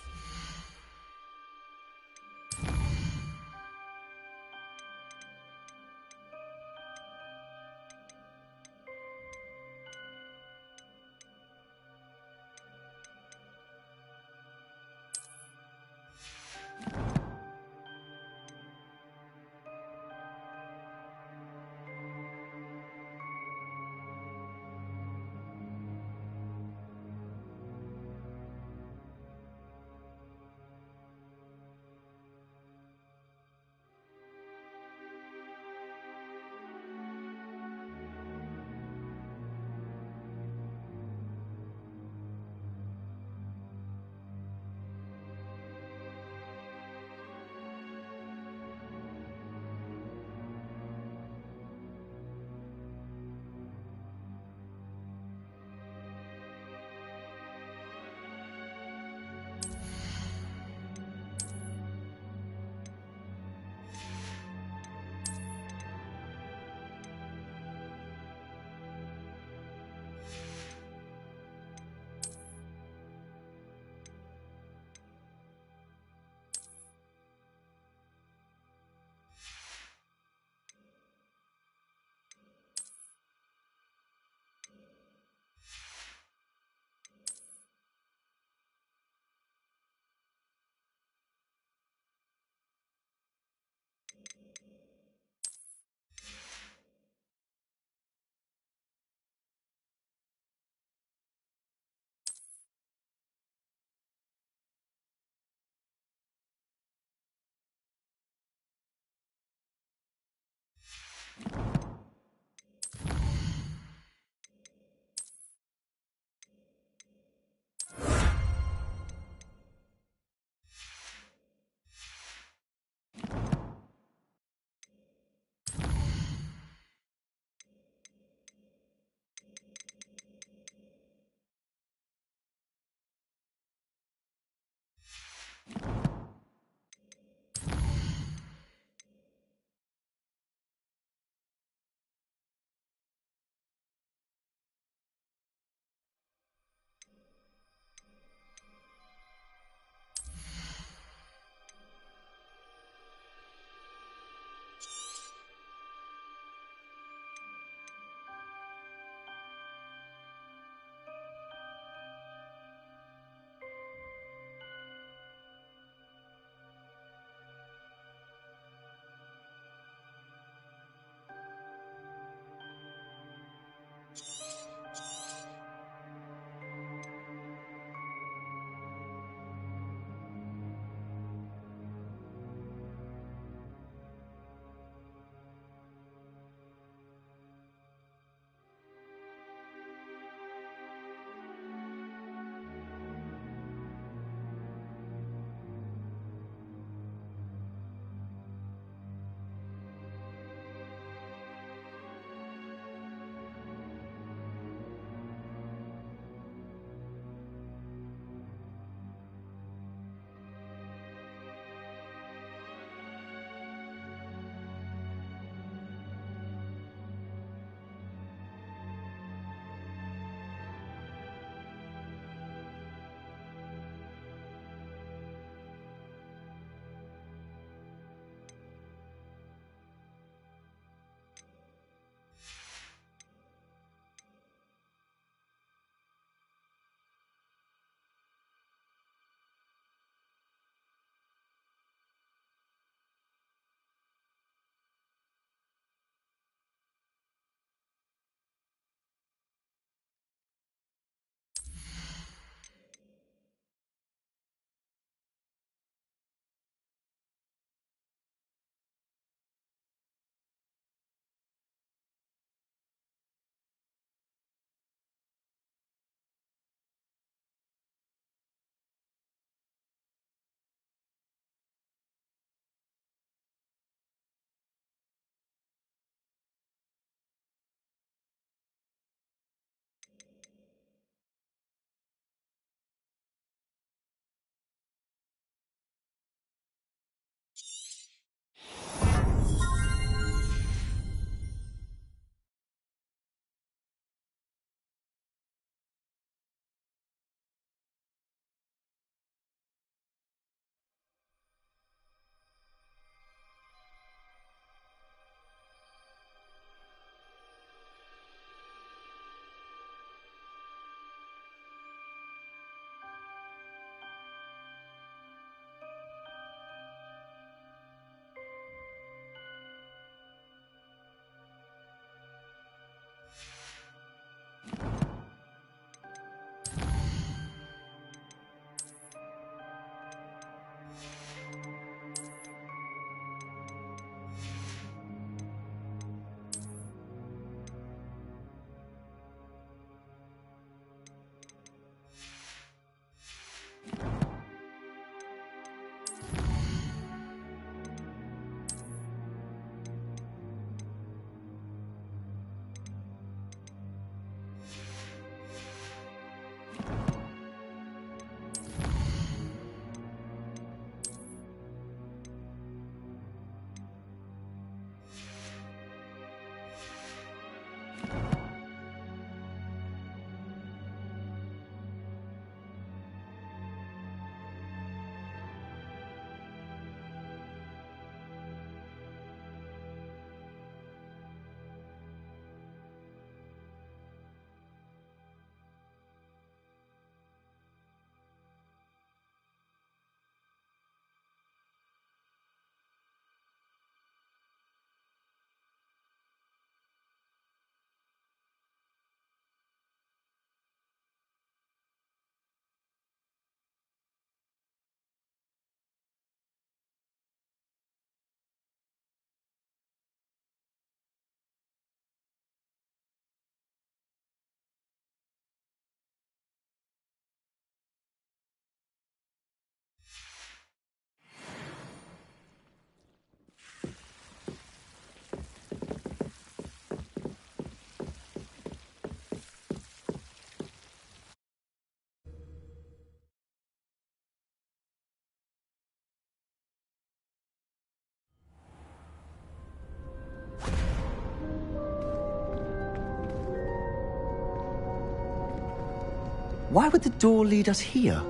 Why would the door lead us here?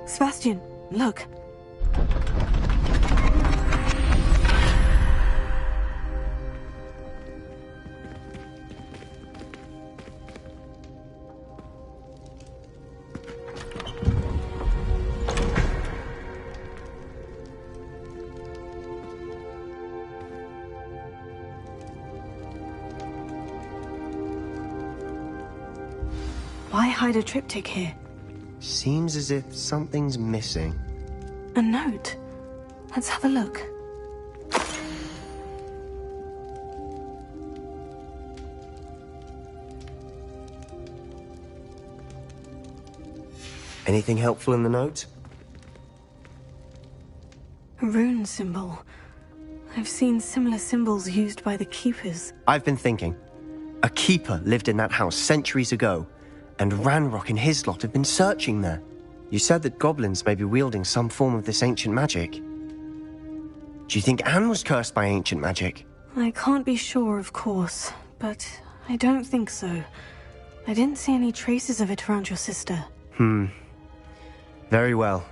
Sebastian, look. Why hide a triptych here? Seems as if something's missing. A note. Let's have a look. Anything helpful in the note? A rune symbol. I've seen similar symbols used by the keepers. I've been thinking. A keeper lived in that house centuries ago, and Ranrock and his lot have been searching there. You said that goblins may be wielding some form of this ancient magic. Do you think Anne was cursed by ancient magic? I can't be sure, of course, but I don't think so. I didn't see any traces of it around your sister. Very well.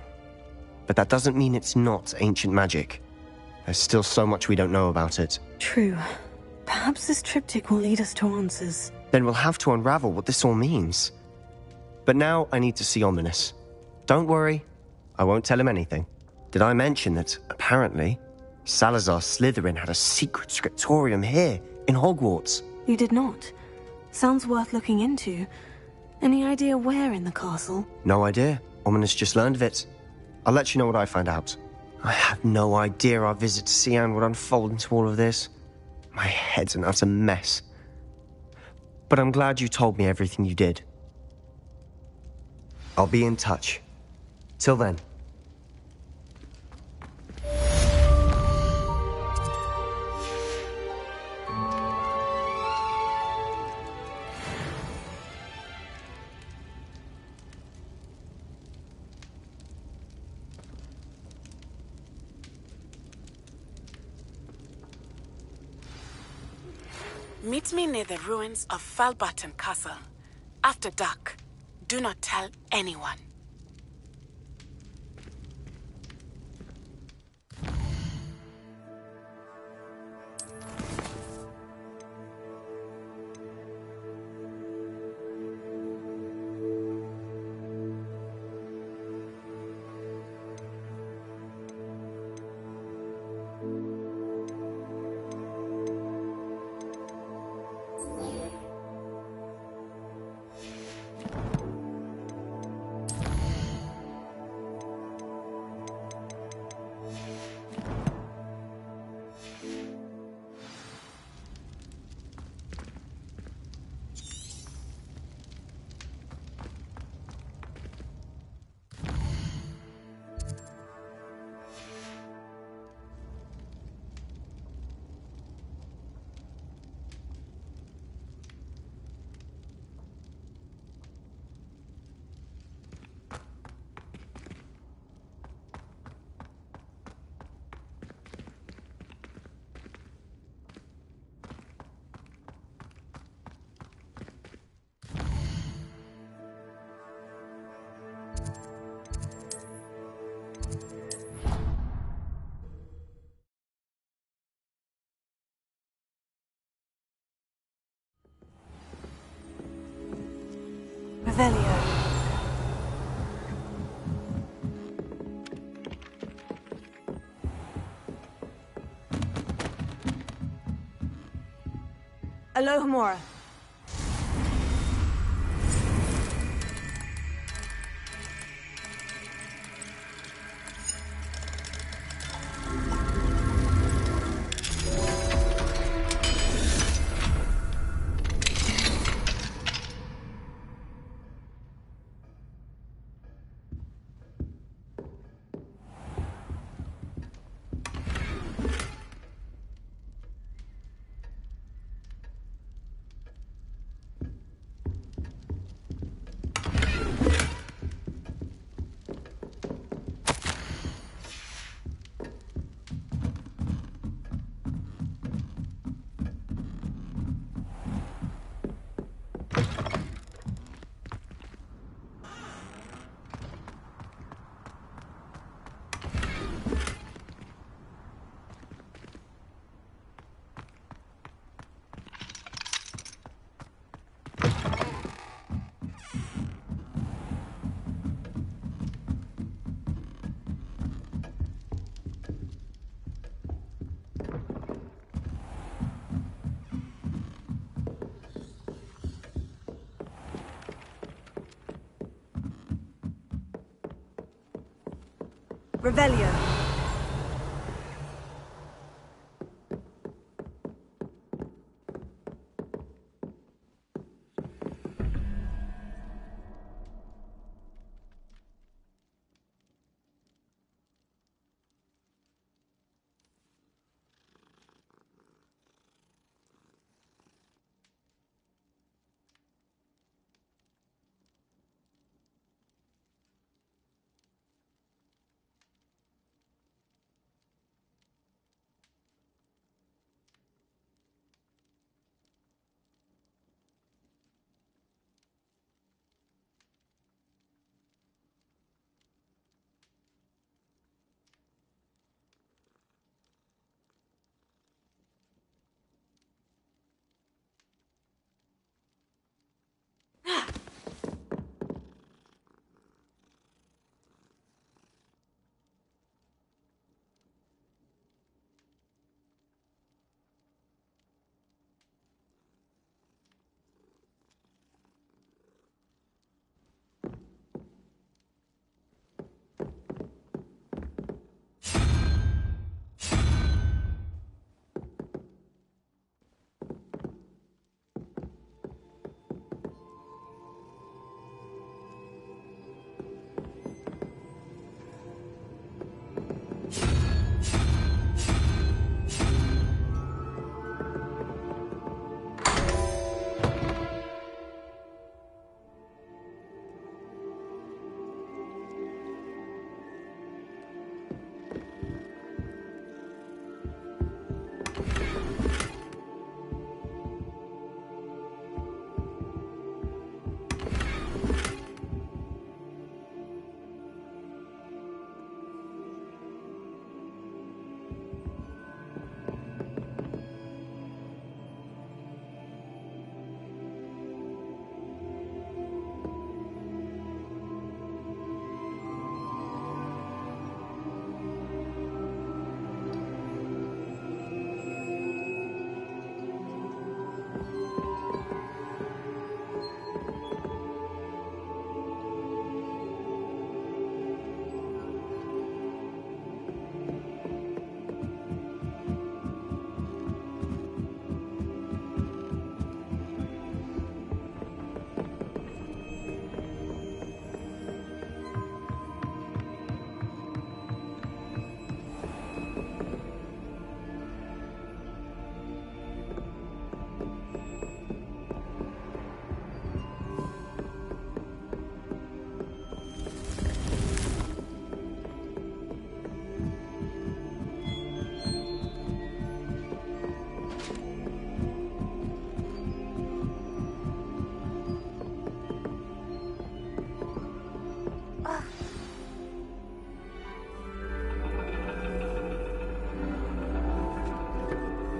But that doesn't mean it's not ancient magic. There's still so much we don't know about it. True. Perhaps this triptych will lead us to answers. Then we'll have to unravel what this all means. But now I need to see Ominous. Don't worry, I won't tell him anything. Did I mention that, apparently, Salazar Slytherin had a secret scriptorium here, in Hogwarts? You did not. Sounds worth looking into. Any idea where in the castle? No idea. Ominous just learned of it. I'll let you know what I find out. I had no idea our visit to Cian would unfold into all of this. My head's an utter mess. But I'm glad you told me everything you did. I'll be in touch. Till then. Meet me near the ruins of Falbarton Castle. After dark. Do not tell anyone. Revelio. Alohomora. Revelio.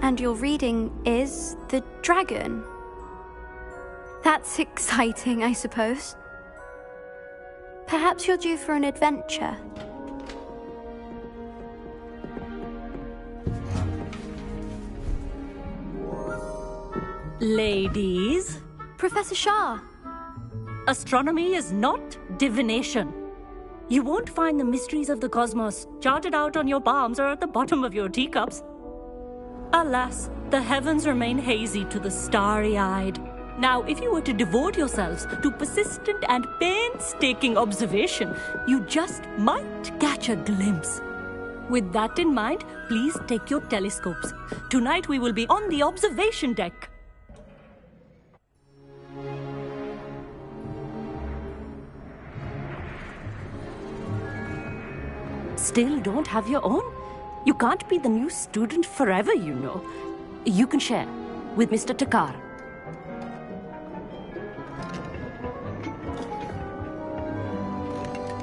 And your reading is the dragon. That's exciting, I suppose. Perhaps you're due for an adventure. Ladies. Professor Shah. Astronomy is not divination. You won't find the mysteries of the cosmos charted out on your palms or at the bottom of your teacups. Alas, the heavens remain hazy to the starry-eyed. Now, if you were to devote yourselves to persistent and painstaking observation, you just might catch a glimpse. With that in mind, please take your telescopes. Tonight we will be on the observation deck. Still don't have your own? You can't be the new student forever, you know. You can share with Mr. Takar.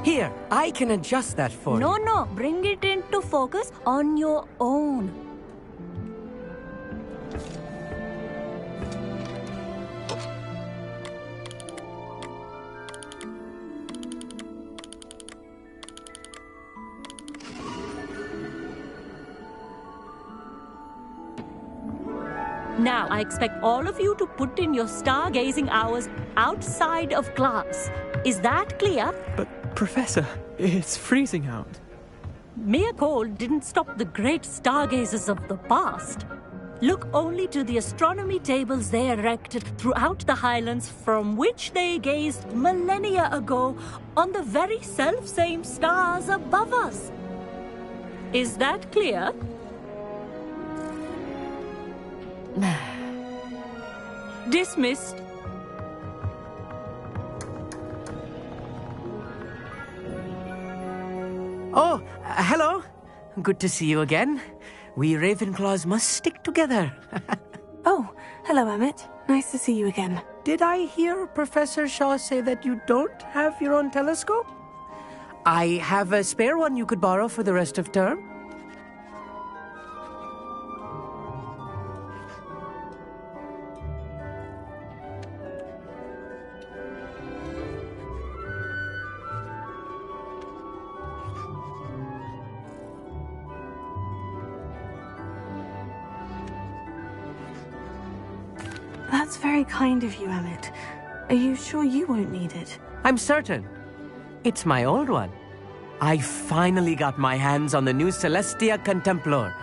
Here, I can adjust that for you. No, bring it into focus on your own. Now, I expect all of you to put in your stargazing hours outside of class. Is that clear? But, Professor, it's freezing out. mere cold didn't stop the great stargazers of the past. Look only to the astronomy tables they erected throughout the Highlands, from which they gazed millennia ago on the very self-same stars above us. Is that clear? Dismissed. Oh, hello. Good to see you again. We Ravenclaws must stick together. Oh, hello, Emmett. Nice to see you again. Did I hear Professor Shaw say that you don't have your own telescope? I have a spare one you could borrow for the rest of term. That's very kind of you, Emmett. Are you sure you won't need it? I'm certain. It's my old one. I finally got my hands on the new Celestia Contemplar.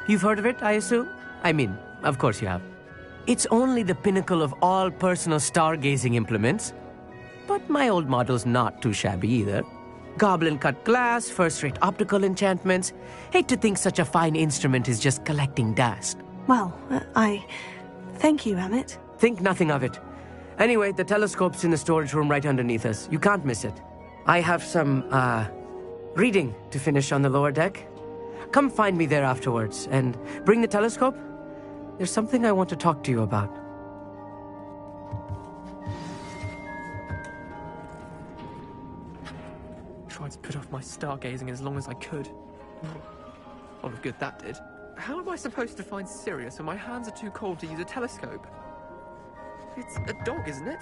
You've heard of it, I assume? I mean, of course you have. It's only the pinnacle of all personal stargazing implements. But my old model's not too shabby either. Goblin-cut glass, first-rate optical enchantments. Hate to think such a fine instrument is just collecting dust. Well, Thank you, Emmett. Think nothing of it. Anyway, the telescope's in the storage room right underneath us. You can't miss it. I have some, reading to finish on the lower deck. Come find me there afterwards, and bring the telescope. There's something I want to talk to you about. Tried to put off my stargazing as long as I could. A lot of good that did. How am I supposed to find Sirius when my hands are too cold to use a telescope? It's a dog, isn't it?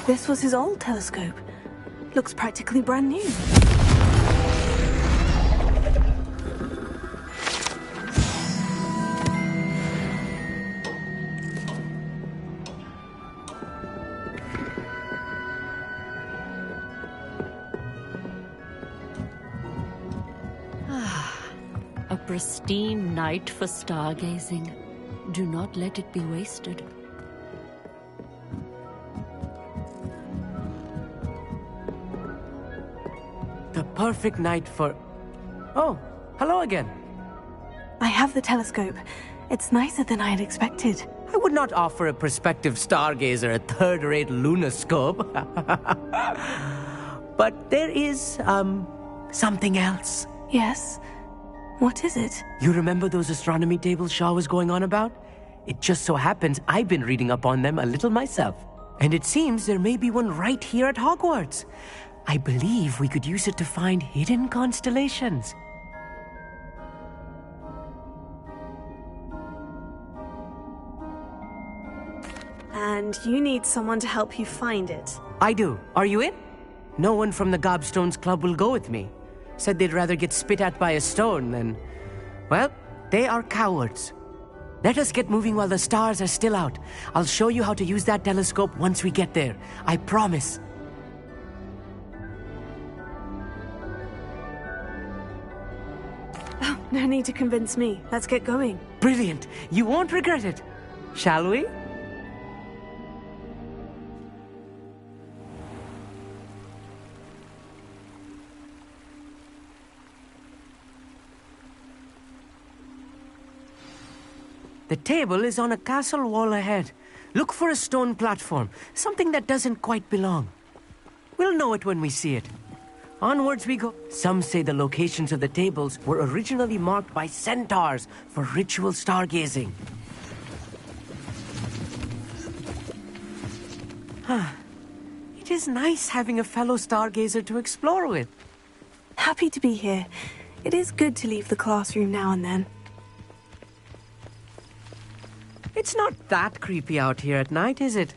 This was his old telescope. Looks practically brand new. A pristine night for stargazing. Do not let it be wasted. The perfect night for... Oh, hello again. I have the telescope. It's nicer than I had expected. I would not offer a prospective stargazer a third-rate lunoscope. But there is, something else. Yes? What is it? You remember those astronomy tables Shaw was going on about? It just so happens I've been reading up on them a little myself. And it seems there may be one right here at Hogwarts. I believe we could use it to find hidden constellations. And you need someone to help you find it. I do. Are you in? No one from the Gobstones Club will go with me. Said they'd rather get spit at by a stone than... Well, they are cowards. Let us get moving while the stars are still out. I'll show you how to use that telescope once we get there. I promise. Oh, no need to convince me. Let's get going. Brilliant. You won't regret it. Shall we? The table is on a castle wall ahead. Look for a stone platform, something that doesn't quite belong. We'll know it when we see it. Onwards we go. Some say the locations of the tables were originally marked by centaurs for ritual stargazing. It is nice having a fellow stargazer to explore with. Happy to be here. It is good to leave the classroom now and then. It's not that creepy out here at night, is it?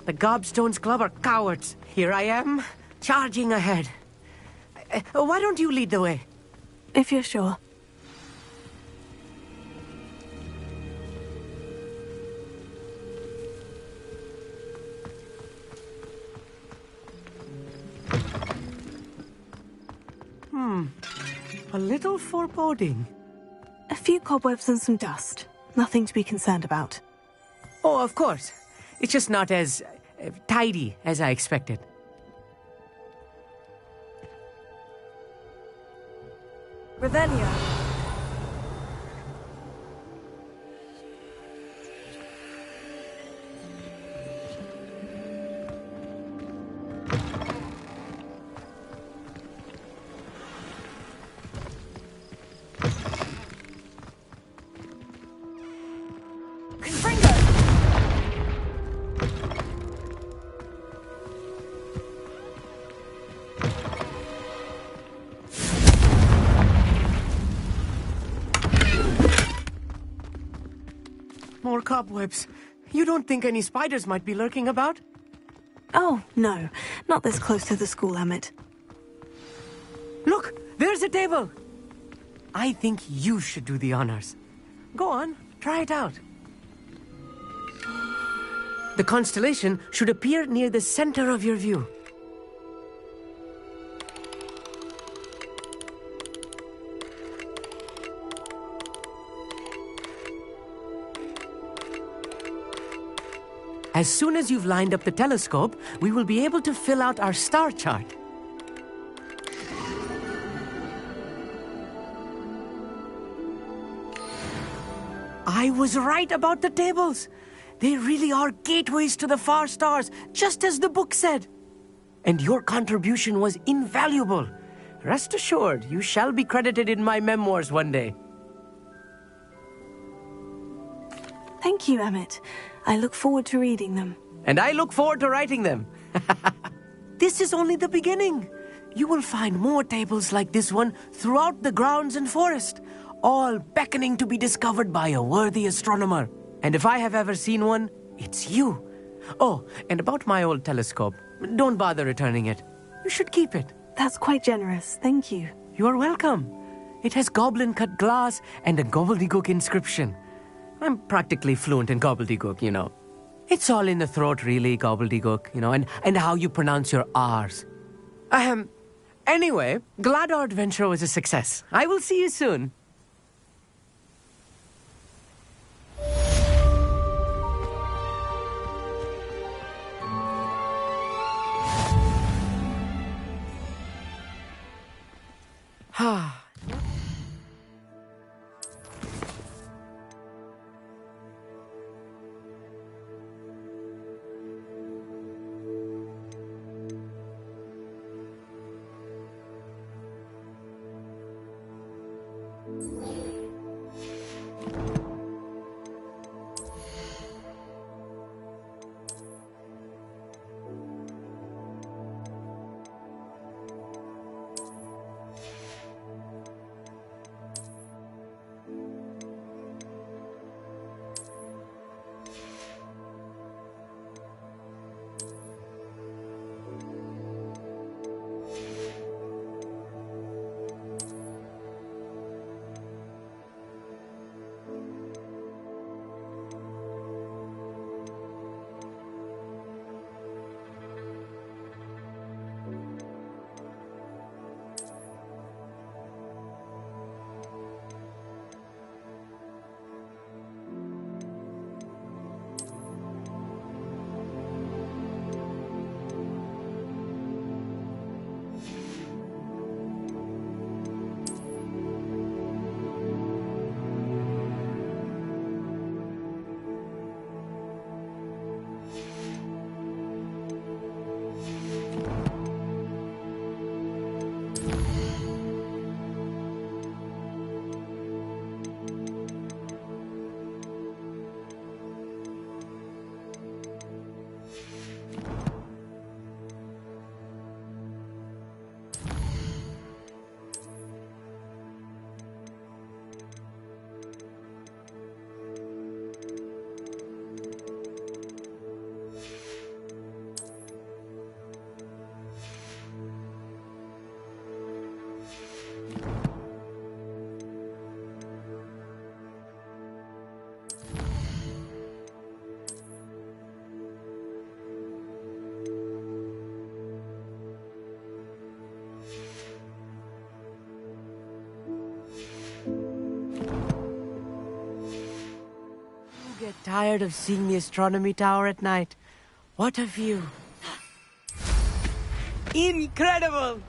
The Gobstones Club are cowards. Here I am, charging ahead. Why don't you lead the way? If you're sure. A little foreboding. A few cobwebs and some dust. Nothing to be concerned about. Oh, of course. It's just not as tidy as I expected. Revelio. More cobwebs. You don't think any spiders might be lurking about? Oh, no. Not this close to the school, Emmett. Look! There's a table! I think you should do the honors. Go on, try it out. The constellation should appear near the center of your view. As soon as you've lined up the telescope, we will be able to fill out our star chart. I was right about the tables. They really are gateways to the far stars, just as the book said. And your contribution was invaluable. Rest assured, you shall be credited in my memoirs one day. Thank you, Emmett. I look forward to reading them. And I look forward to writing them. This is only the beginning. You will find more tables like this one throughout the grounds and forest, all beckoning to be discovered by a worthy astronomer. And if I have ever seen one, it's you. Oh, and about my old telescope, don't bother returning it. You should keep it. That's quite generous. Thank you. You are welcome. It has goblin-cut glass and a gobbledygook inscription. I'm practically fluent in gobbledygook, you know. It's all in the throat, really, gobbledygook, you know, and how you pronounce your R's. Anyway, glad our adventure was a success. I will see you soon. tired of seeing the astronomy tower at night. What a view. Incredible!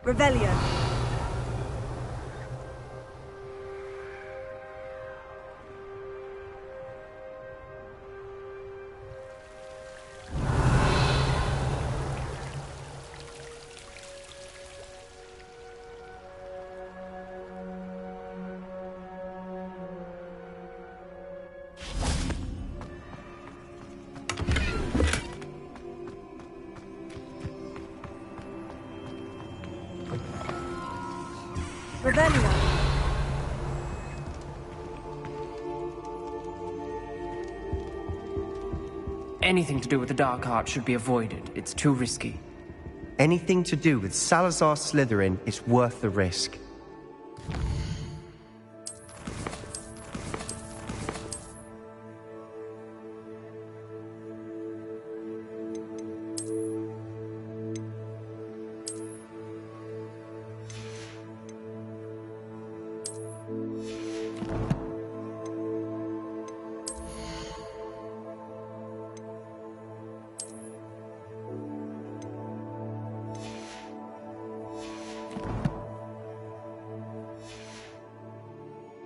Revelio. Revelio. Anything to do with the dark art should be avoided. It's too risky. Anything to do with Salazar Slytherin is worth the risk.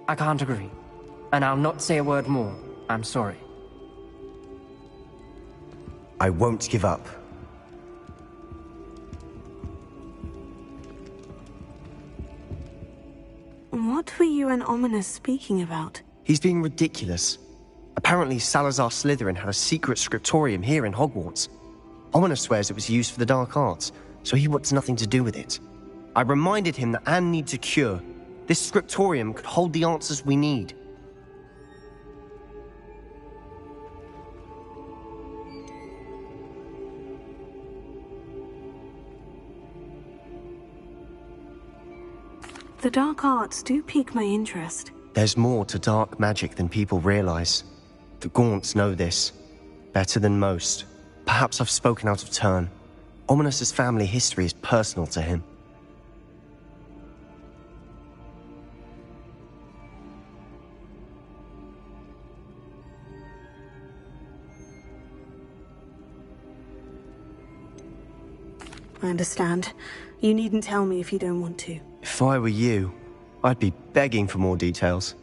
I can't agree. And I'll not say a word more. I'm sorry. I won't give up. What were you and Ominous speaking about? He's being ridiculous. Apparently Salazar Slytherin had a secret scriptorium here in Hogwarts. Ominous swears it was used for the dark arts, so he wants nothing to do with it. I reminded him that Anne needs a cure. This scriptorium could hold the answers we need. The dark arts do pique my interest. There's more to dark magic than people realize. The Gaunts know this. Better than most. Perhaps I've spoken out of turn. Ominous's family history is personal to him. I understand. You needn't tell me if you don't want to. If I were you, I'd be begging for more details.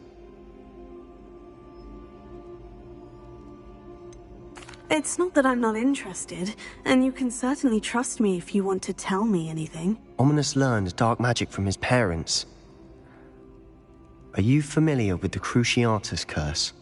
It's not that I'm not interested, and you can certainly trust me if you want to tell me anything. Ominous learned dark magic from his parents. Are you familiar with the Cruciatus curse?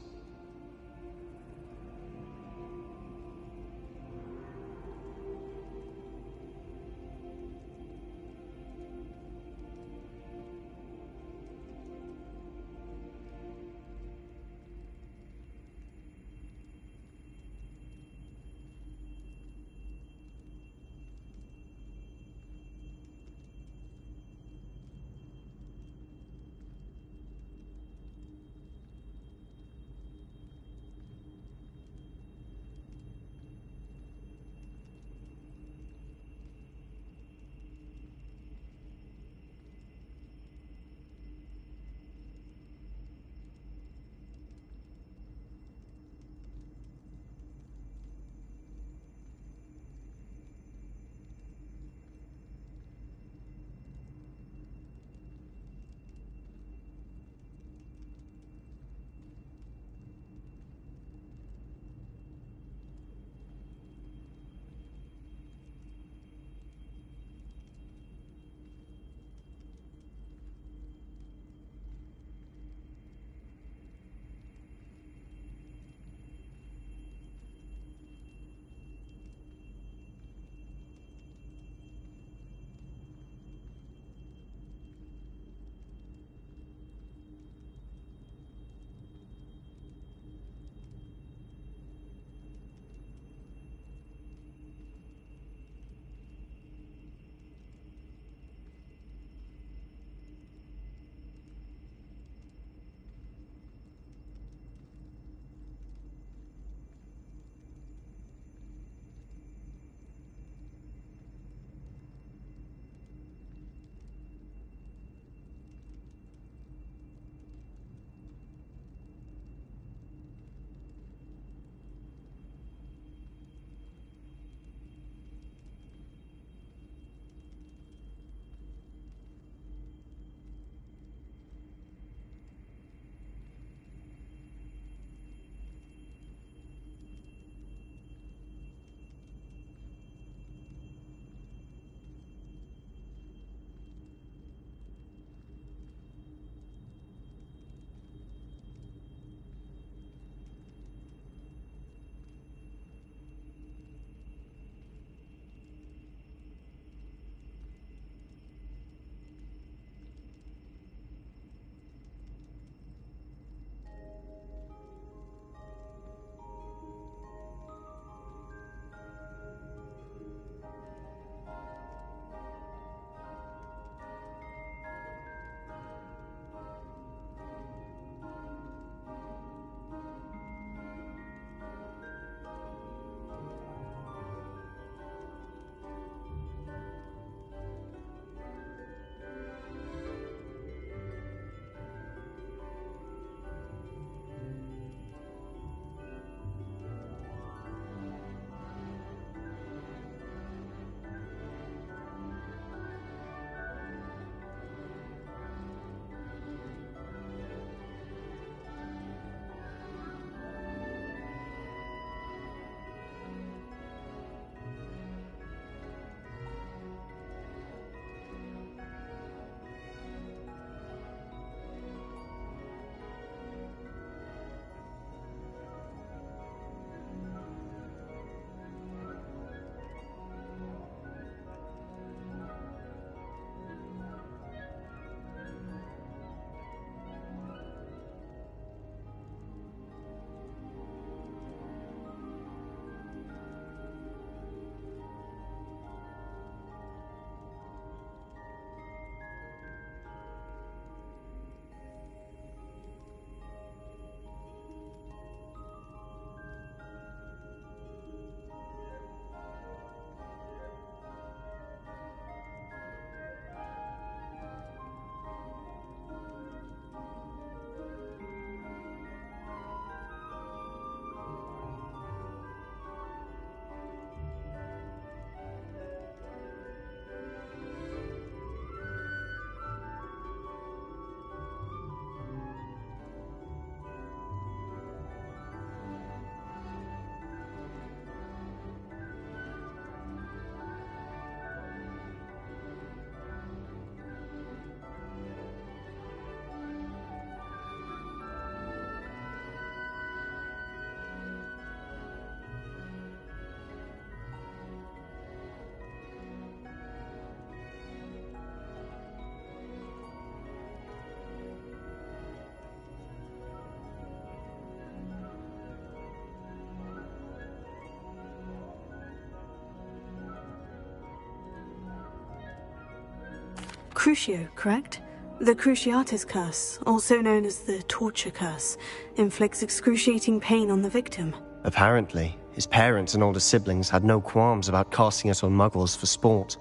Crucio, correct? The Cruciatus curse, also known as the torture curse, inflicts excruciating pain on the victim. Apparently, his parents and older siblings had no qualms about casting it on muggles for sport.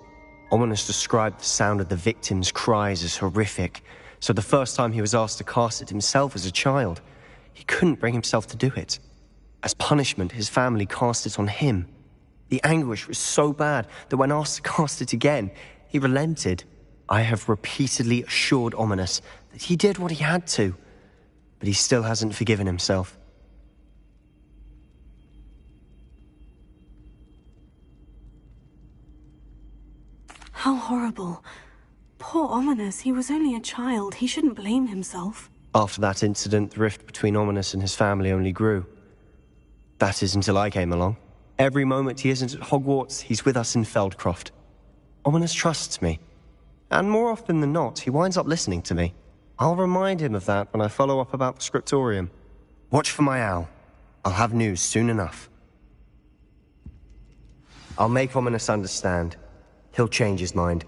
Ominous described the sound of the victim's cries as horrific, so the first time he was asked to cast it himself as a child, he couldn't bring himself to do it. As punishment, his family cast it on him. The anguish was so bad that when asked to cast it again, he relented. I have repeatedly assured Ominous that he did what he had to, but he still hasn't forgiven himself. How horrible. Poor Ominous, he was only a child. He shouldn't blame himself. After that incident, the rift between Ominous and his family only grew. That is until I came along. Every moment he isn't at Hogwarts, he's with us in Feldcroft. Ominous trusts me. And more often than not, he winds up listening to me. I'll remind him of that when I follow up about the scriptorium. Watch for my owl. I'll have news soon enough. I'll make Ominous understand. He'll change his mind.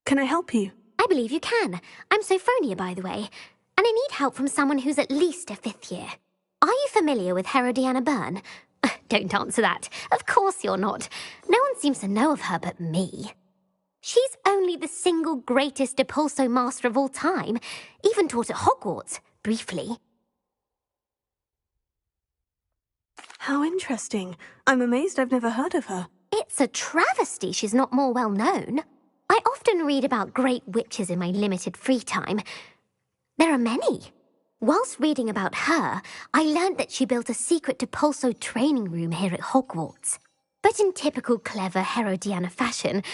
Can I help you? I believe you can. I'm Sophronia, by the way, and I need help from someone who's at least a 5th year. Are you familiar with Herodiana Byrne? Don't answer that. Of course you're not. No one seems to know of her but me. She's only the single greatest Depulso master of all time, even taught at Hogwarts, briefly. How interesting. I'm amazed I've never heard of her. It's a travesty she's not more well known. I often read about great witches in my limited free time. There are many. Whilst reading about her, I learnt that she built a secret Depulso training room here at Hogwarts. But in typical clever Herodiana fashion,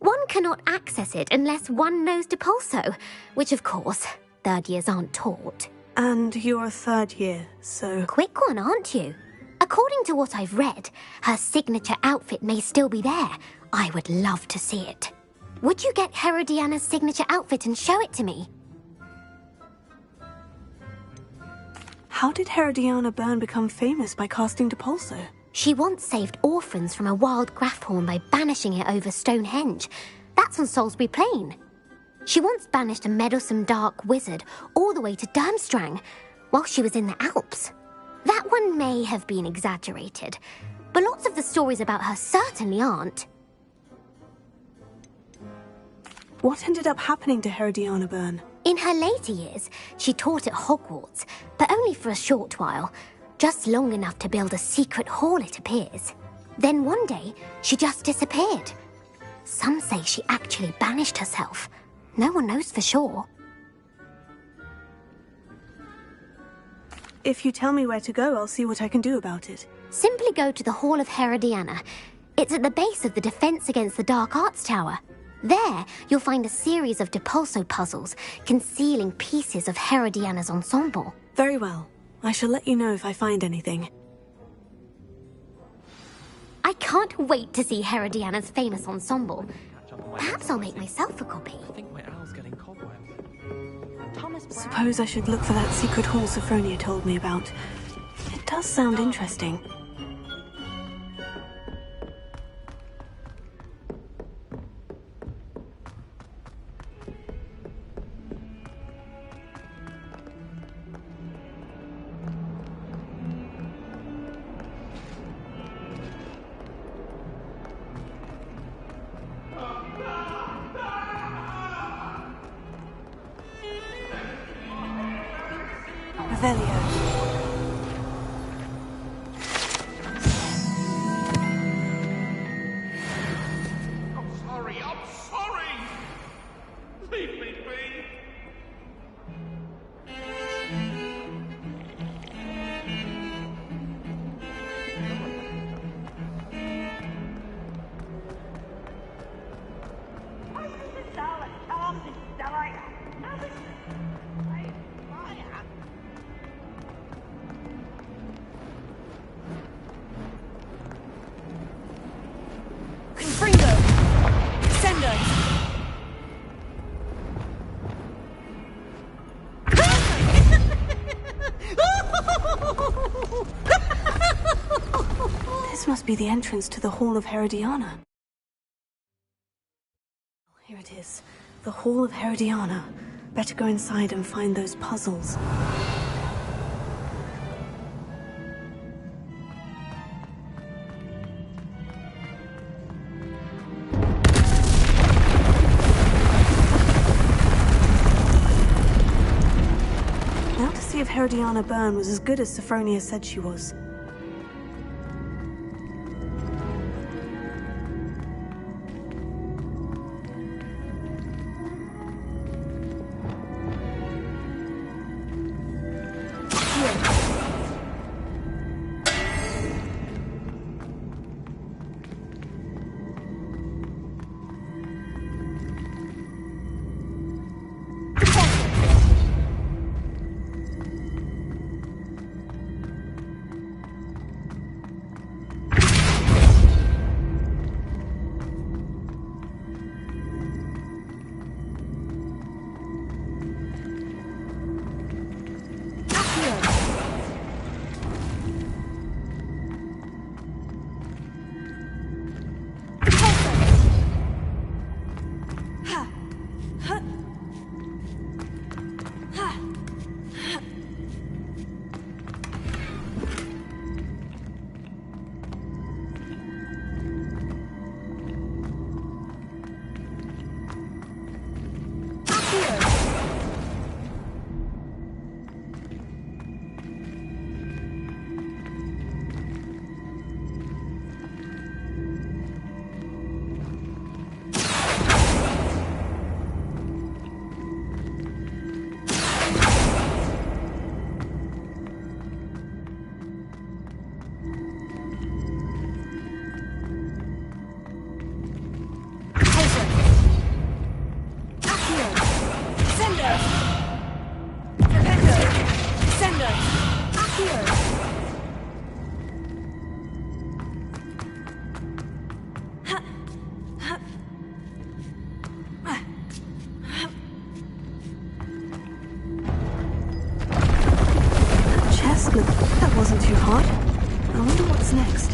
one cannot access it unless one knows Depulso, which of course, 3rd years aren't taught. And you're a 3rd year, so... Quick one, aren't you? According to what I've read, her signature outfit may still be there. I would love to see it. Would you get Herodiana's signature outfit and show it to me? How did Herodiana Byrne become famous by casting Depulso? She once saved orphans from a wild Grafhorn by banishing it over Stonehenge. That's on Salisbury Plain. She once banished a meddlesome dark wizard all the way to Durmstrang while she was in the Alps. That one may have been exaggerated, but lots of the stories about her certainly aren't. What ended up happening to Herodiana Byrne? In her later years, she taught at Hogwarts, but only for a short while. Just long enough to build a secret hall, it appears. Then one day, she just disappeared. Some say she actually banished herself. No one knows for sure. If you tell me where to go, I'll see what I can do about it. Simply go to the Hall of Herodiana. It's at the base of the Defense Against the Dark Arts Tower. There, you'll find a series of Depulso puzzles concealing pieces of Herodiana's ensemble. Very well. I shall let you know if I find anything. I can't wait to see Herodiana's famous ensemble. Perhaps I'll make myself a copy. I think my owl's getting cobwebs. Suppose I should look for that secret hall Sophronia told me about. It does sound interesting. must be the entrance to the Hall of Herodiana. Here it is. The Hall of Herodiana. Better go inside and find those puzzles. Now to see if Herodiana Byrne was as good as Sophronia said she was. That wasn't too hard. I wonder what's next.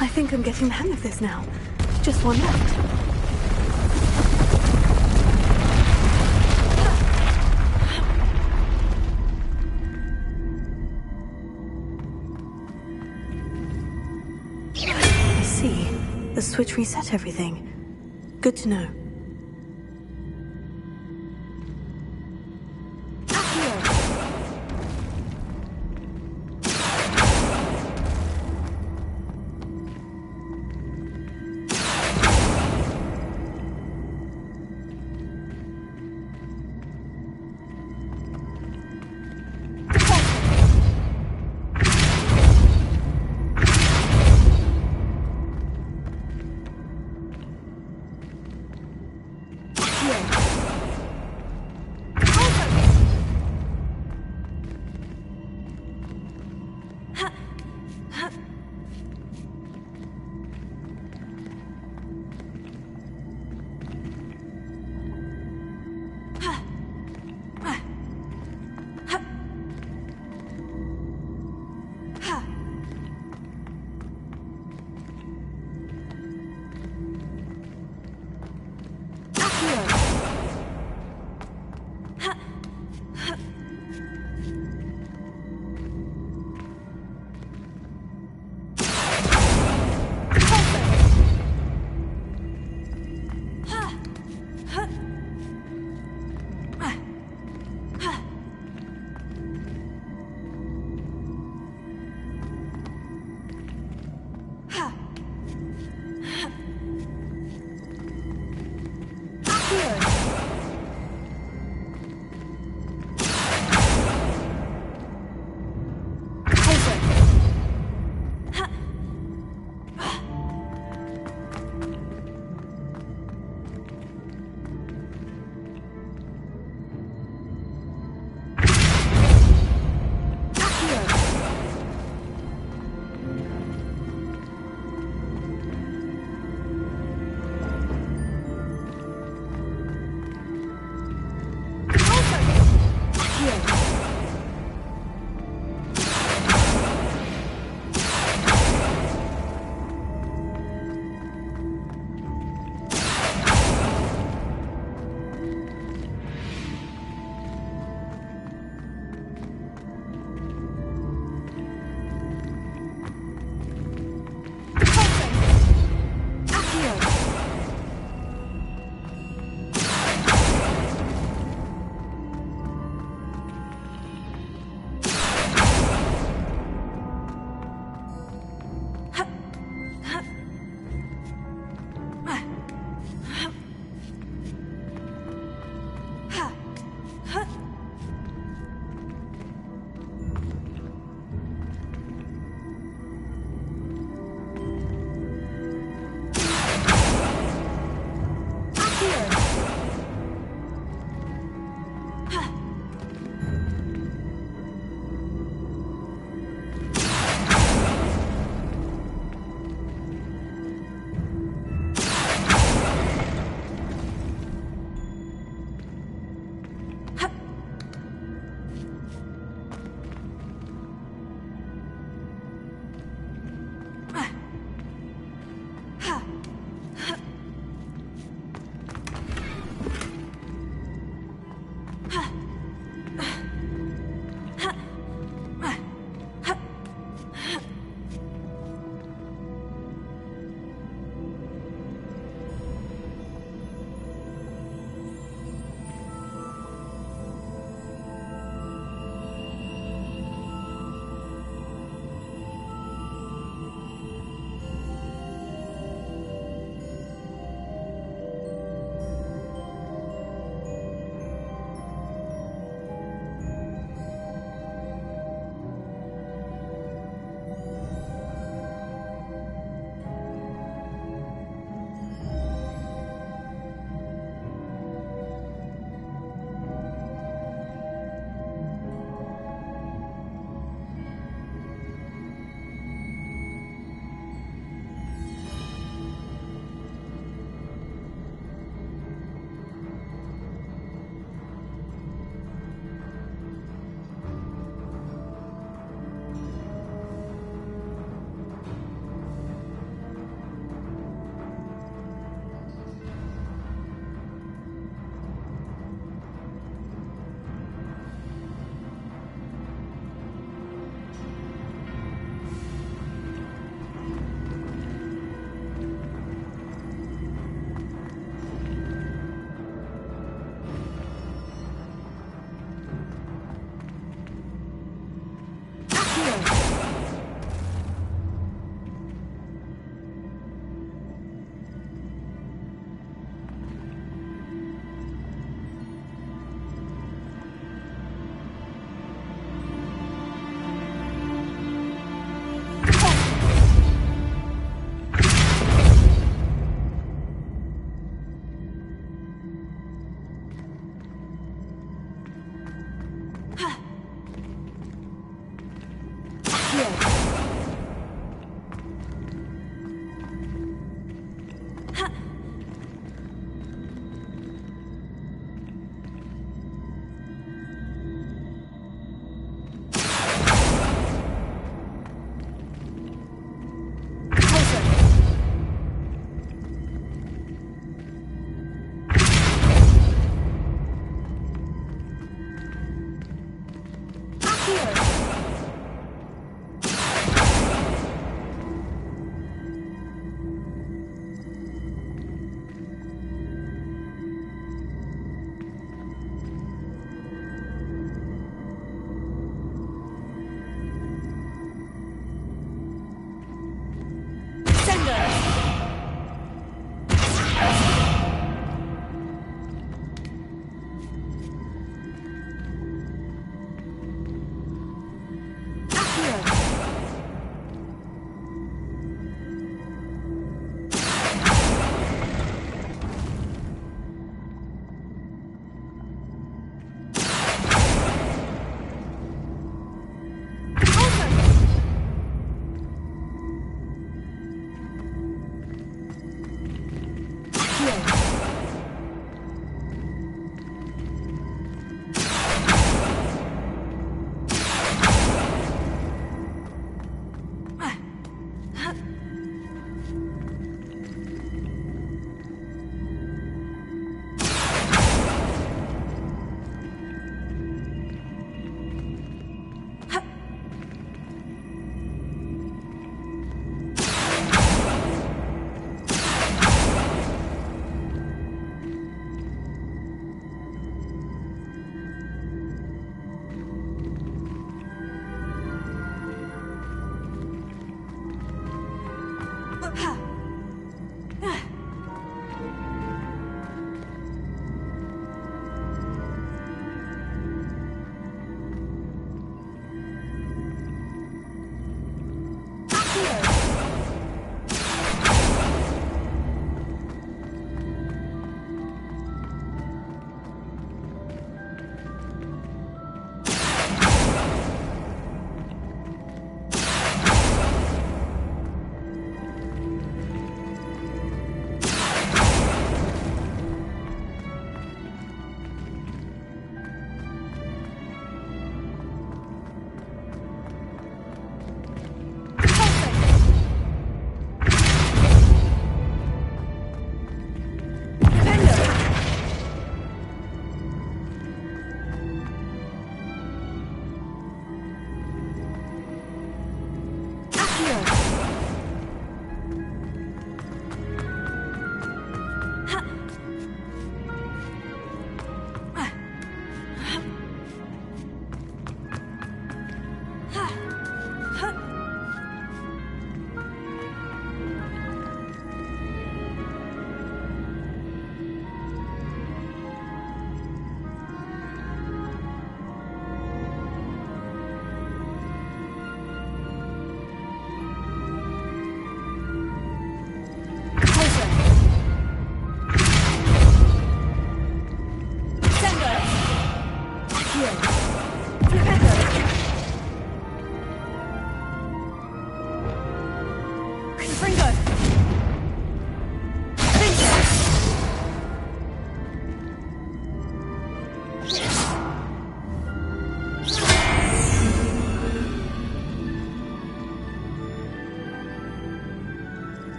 I think I'm getting the hang of this now. Just one left. I see. The switch reset everything. Good to know.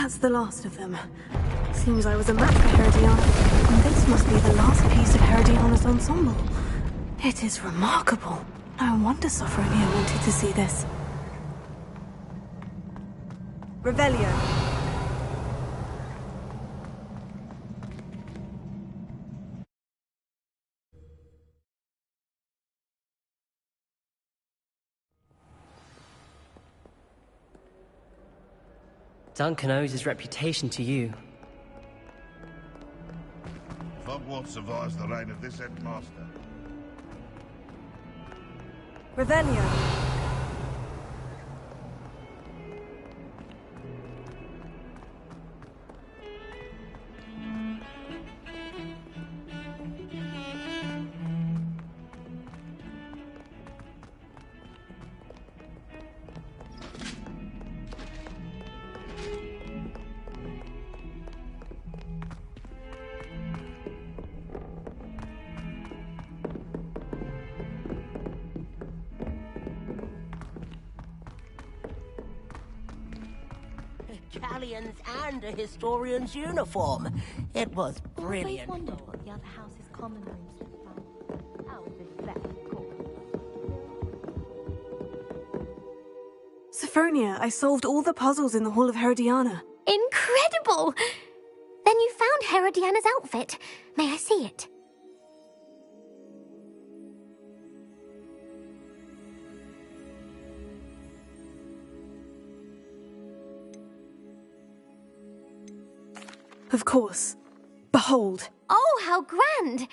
That's the last of them. Seems I was a match for Herodiana, and this must be the last piece of Herodiana's ensemble. It is remarkable. No wonder Sophronia wanted to see this. Revelio. Duncan owes his reputation to you. If Hogwarts survives the reign of this headmaster. Revelio. Galleons and a historian's uniform. It was brilliant. I always wondered what the other house's common rooms looked like. How is this better Sophronia, I solved all the puzzles in the Hall of Herodiana. Incredible! Then you found Herodiana's outfit. May I see it? Of course. Behold. Oh, how grand!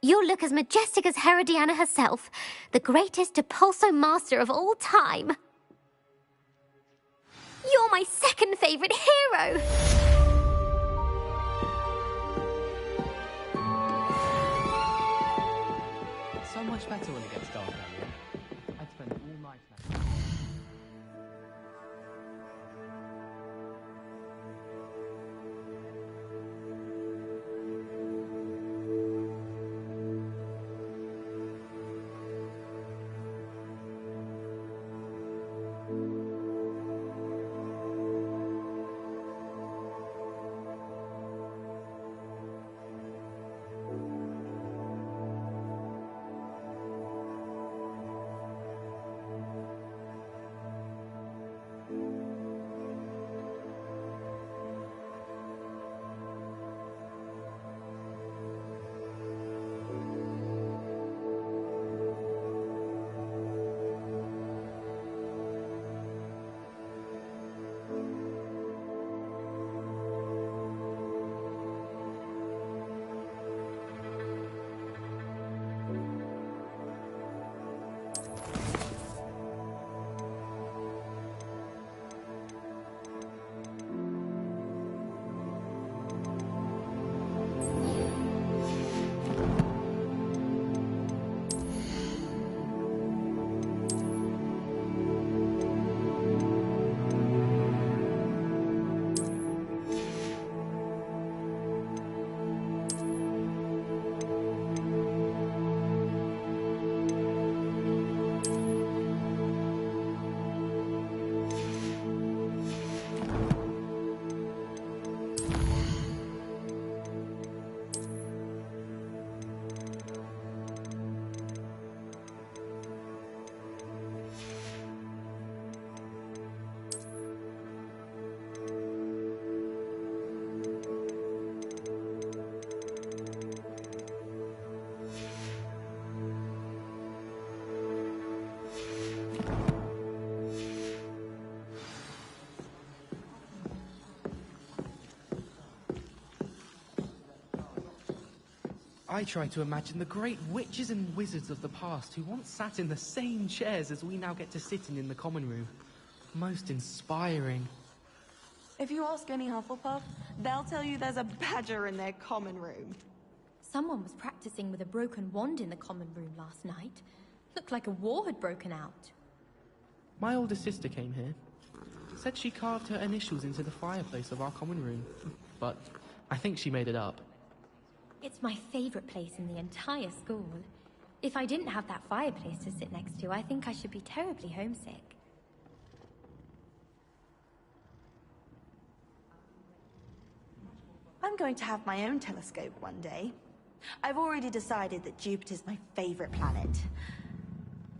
You'll look as majestic as Herodiana herself, the greatest Depulso master of all time. You're my second favourite hero! So much better when it gets dark, Elliot. I'd spend all night now. I try to imagine the great witches and wizards of the past who once sat in the same chairs as we now get to sit in the common room. Most inspiring. If you ask any Hufflepuff, they'll tell you there's a badger in their common room. Someone was practicing with a broken wand in the common room last night. Looked like a war had broken out. My older sister came here. Said she carved her initials into the fireplace of our common room. But I think she made it up. It's my favorite place in the entire school. If I didn't have that fireplace to sit next to, I think I should be terribly homesick. I'm going to have my own telescope one day. I've already decided that Jupiter's my favorite planet.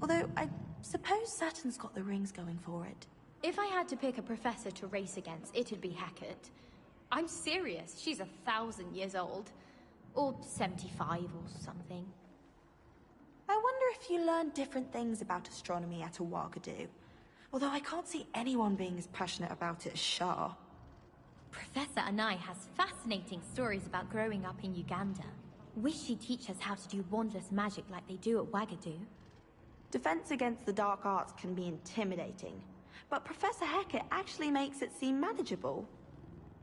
Although, I suppose Saturn's got the rings going for it. If I had to pick a professor to race against, it'd be Hackett. I'm serious, she's 1,000 years old. Or 75 or something. I wonder if you learn different things about astronomy at Ouagadougou. Although I can't see anyone being as passionate about it as Shah. Professor Anai has fascinating stories about growing up in Uganda. Wish she'd teach us how to do wandless magic like they do at Ouagadougou. Defense against the dark arts can be intimidating, but Professor Hackett actually makes it seem manageable.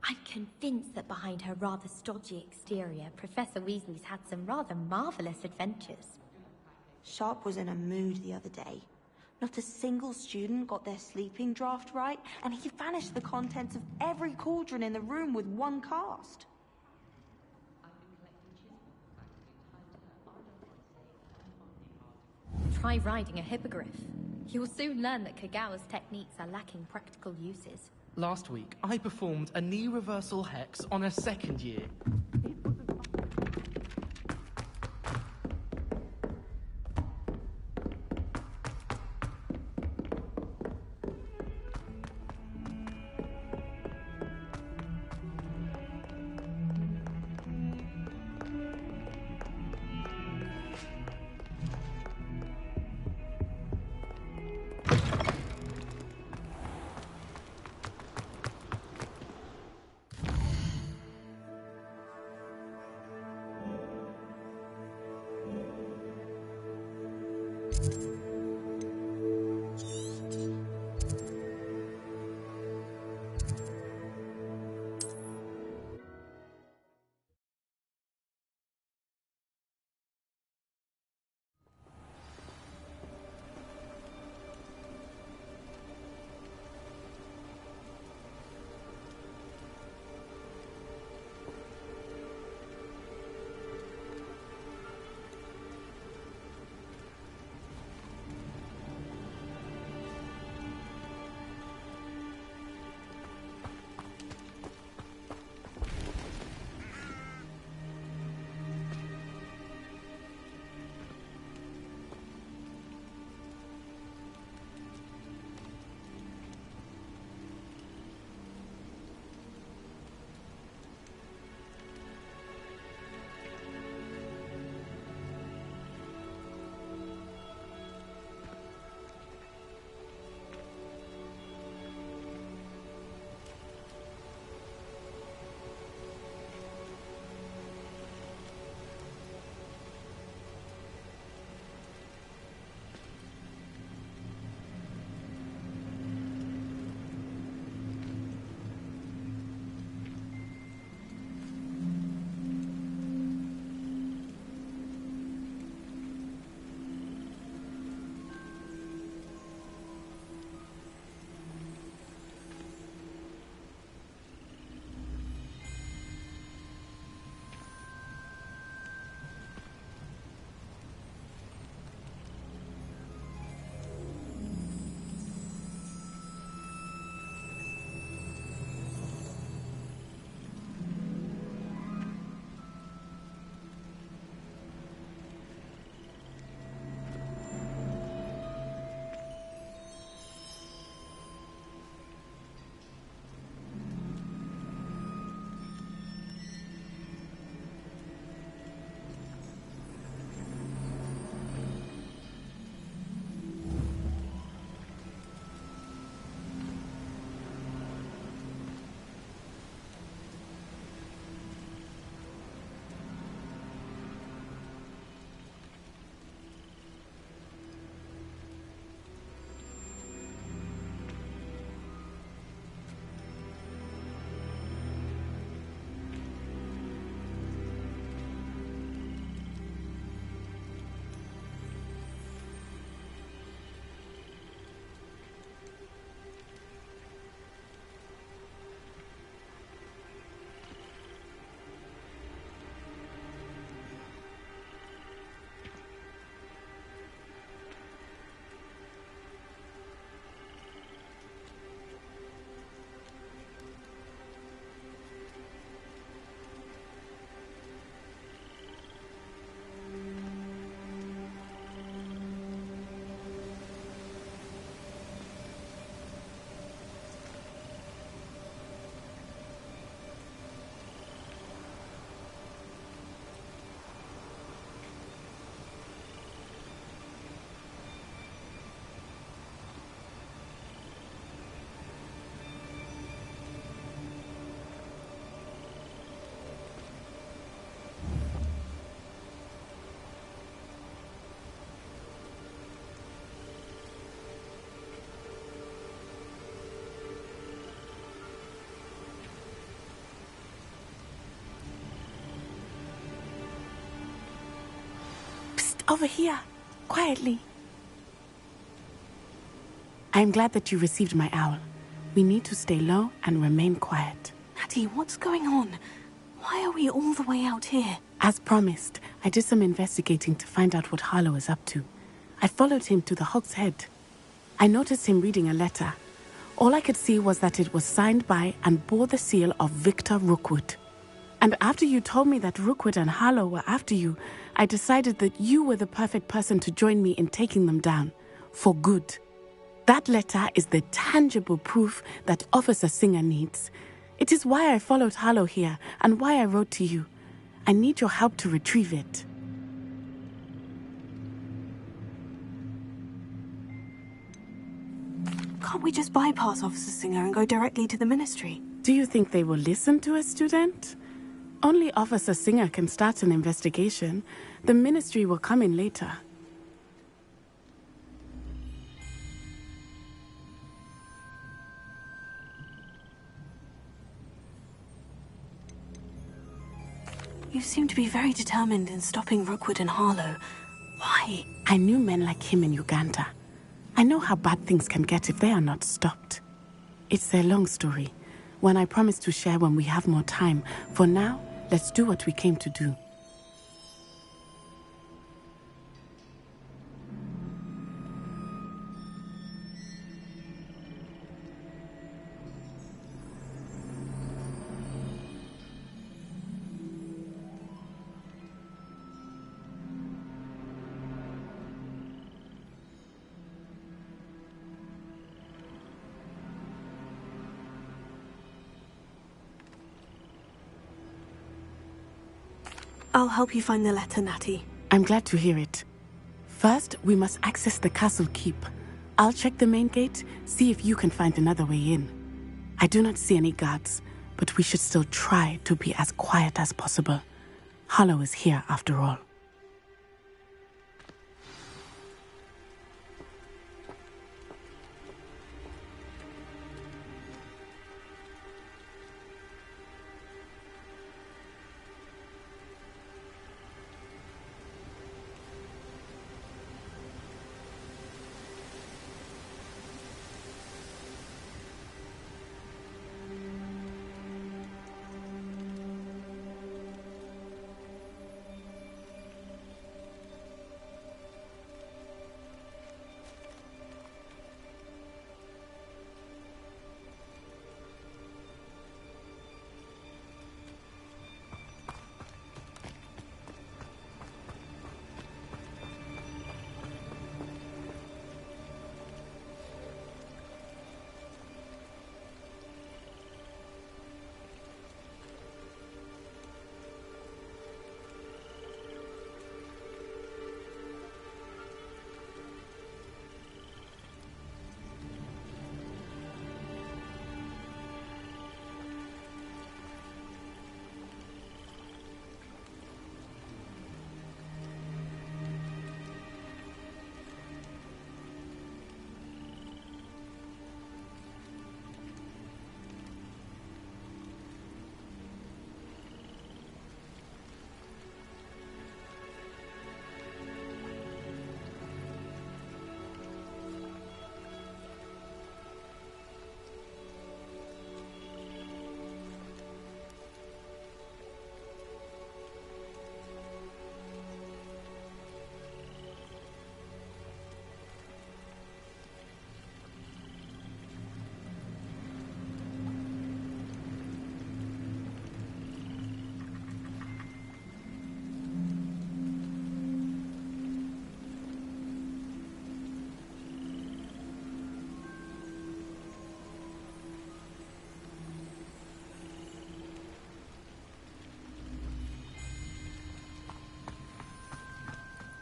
I'm convinced that behind her rather stodgy exterior, Professor Weasley's had some rather marvelous adventures. Sharp was in a mood the other day. Not a single student got their sleeping draft right, and he vanished the contents of every cauldron in the room with one cast. Try riding a hippogriff. You'll soon learn that Kagawa's techniques are lacking practical uses. Last week, I performed a knee reversal hex on a second year. over here, quietly. I'm glad that you received my owl. We need to stay low and remain quiet. Natty, what's going on? Why are we all the way out here? As promised, I did some investigating to find out what Harlow is up to. I followed him to the Hog's Head. I noticed him reading a letter. All I could see was that it was signed by and bore the seal of Victor Rookwood. And after you told me that Rookwood and Harlow were after you, I decided that you were the perfect person to join me in taking them down. For good. That letter is the tangible proof that Officer Singer needs. It is why I followed Harlow here and why I wrote to you. I need your help to retrieve it. Can't we just bypass Officer Singer and go directly to the Ministry? Do you think they will listen to a student? Only Officer Singer can start an investigation. The Ministry will come in later. You seem to be very determined in stopping Rookwood and Harlow. Why? I knew men like him in Uganda. I know how bad things can get if they are not stopped. It's a long story, one I promise to share when we have more time. For now, let's do what we came to do. I'll help you find the letter, Natty. I'm glad to hear it. First, we must access the castle keep. I'll check the main gate, see if you can find another way in. I do not see any guards, but we should still try to be as quiet as possible. Harlow is here after all.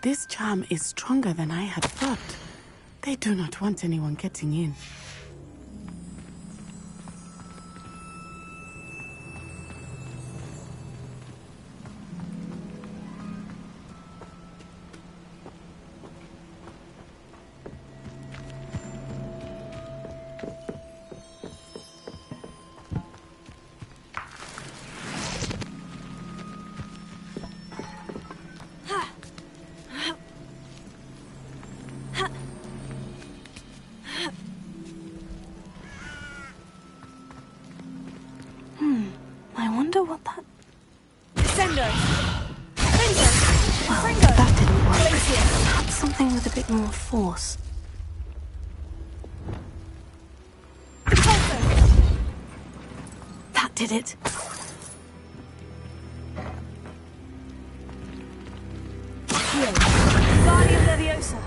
This charm is stronger than I had thought. They do not want anyone getting in. wonder what that... Descendo! Well, that didn't work. Perhaps something with a bit more force. That did it. Guardian Leviosa!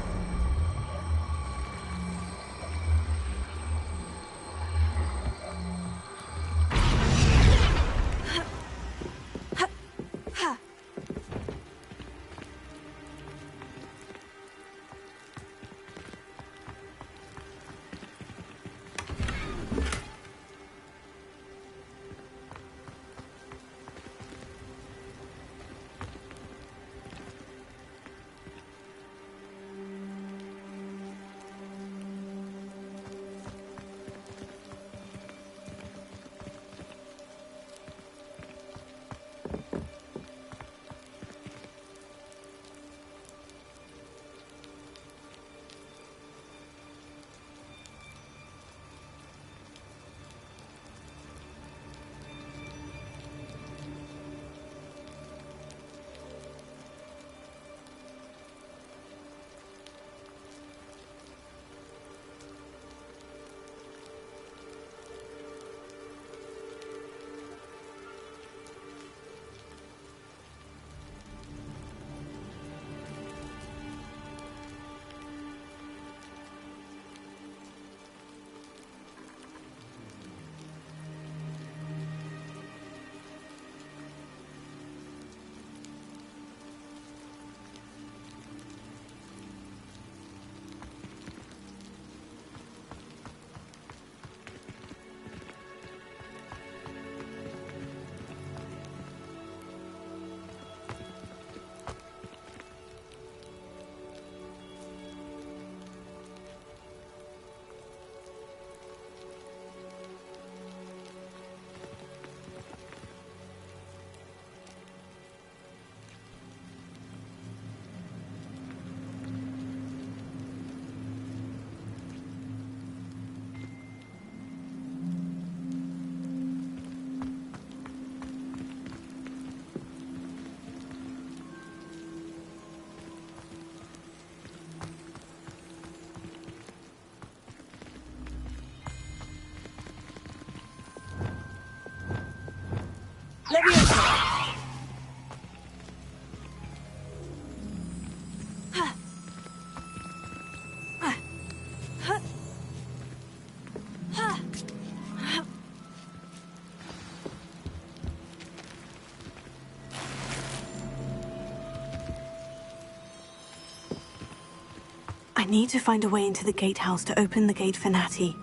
I need to find a way into the gatehouse to open the gate for Natty.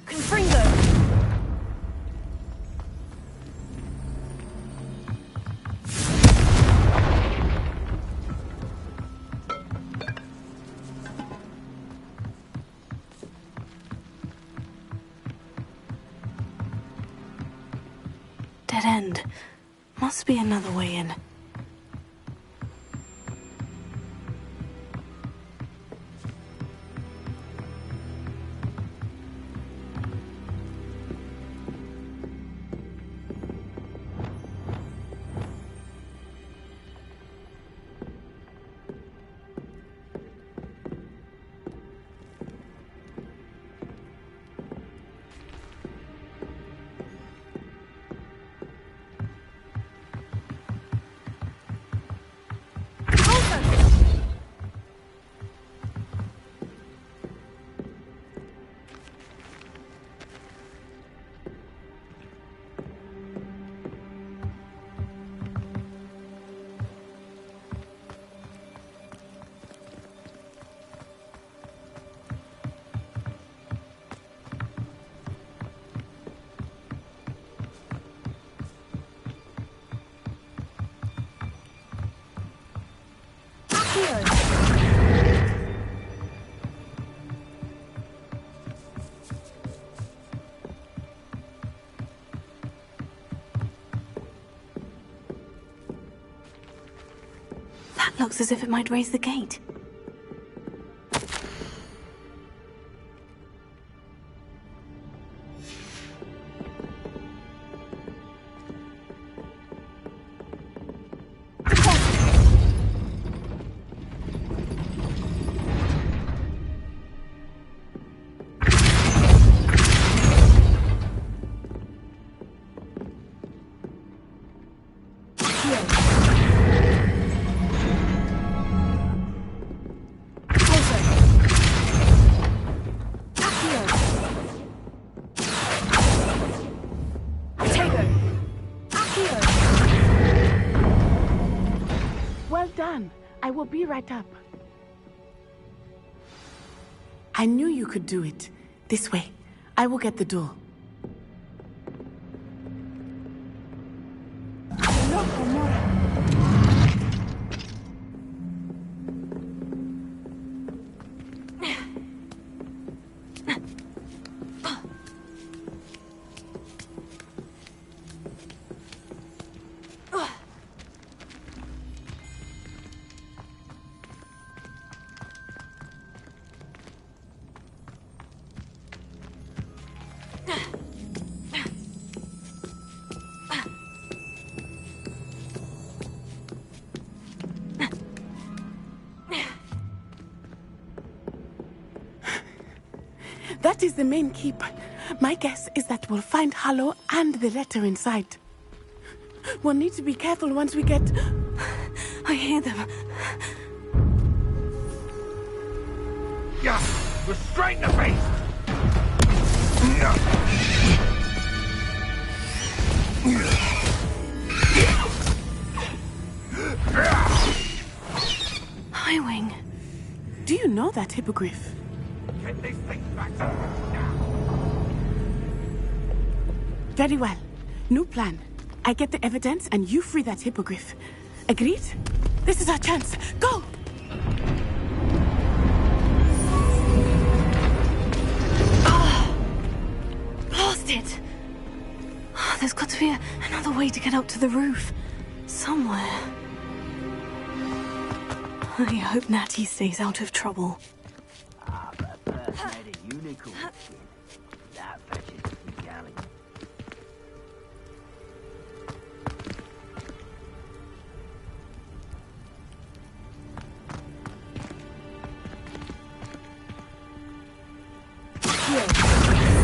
Confringo! Dead end. Must be another way in. That looks as if it might raise the gate. done. I will be right up. I knew you could do it. This way. I will get the door. That is the main keep. My guess is that we'll find Hollow and the letter inside. We'll need to be careful once we get... I hear them. Yeah, restrain the beast! Highwing. Do you know that hippogriff? Get these things back to now. Very well. New plan. I get the evidence and you free that hippogriff. Agreed? This is our chance. Go! Blast it! There's got to be another way to get up to the roof. Somewhere. I hope Natty stays out of trouble. Unicorn skin. That fetches the galley.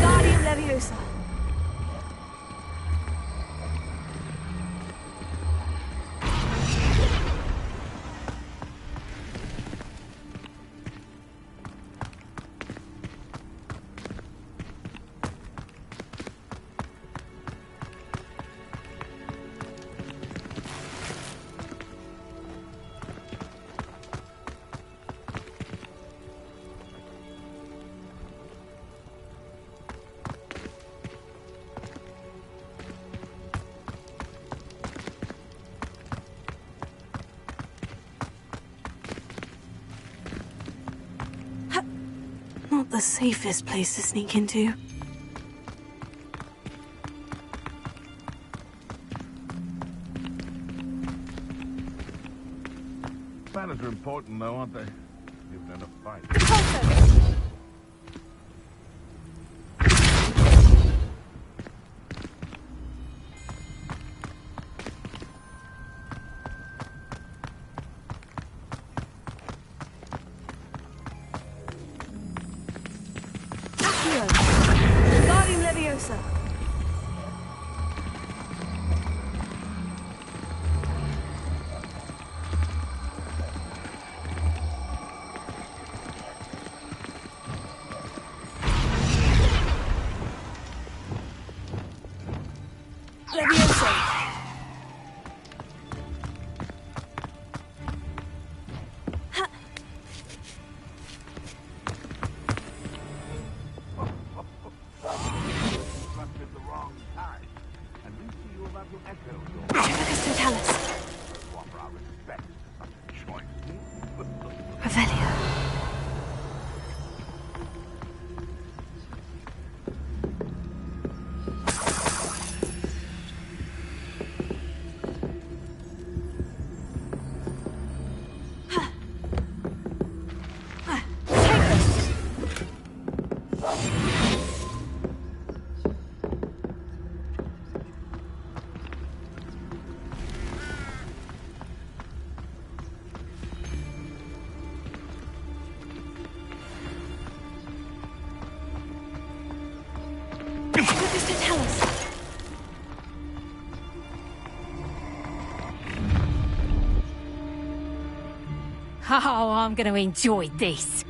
Guardian Leviosa. Not the safest place to sneak into. Manners are important, though, aren't they? Even in a fight. Guardian Leviosa. Leviosa. Oh, I'm gonna enjoy this.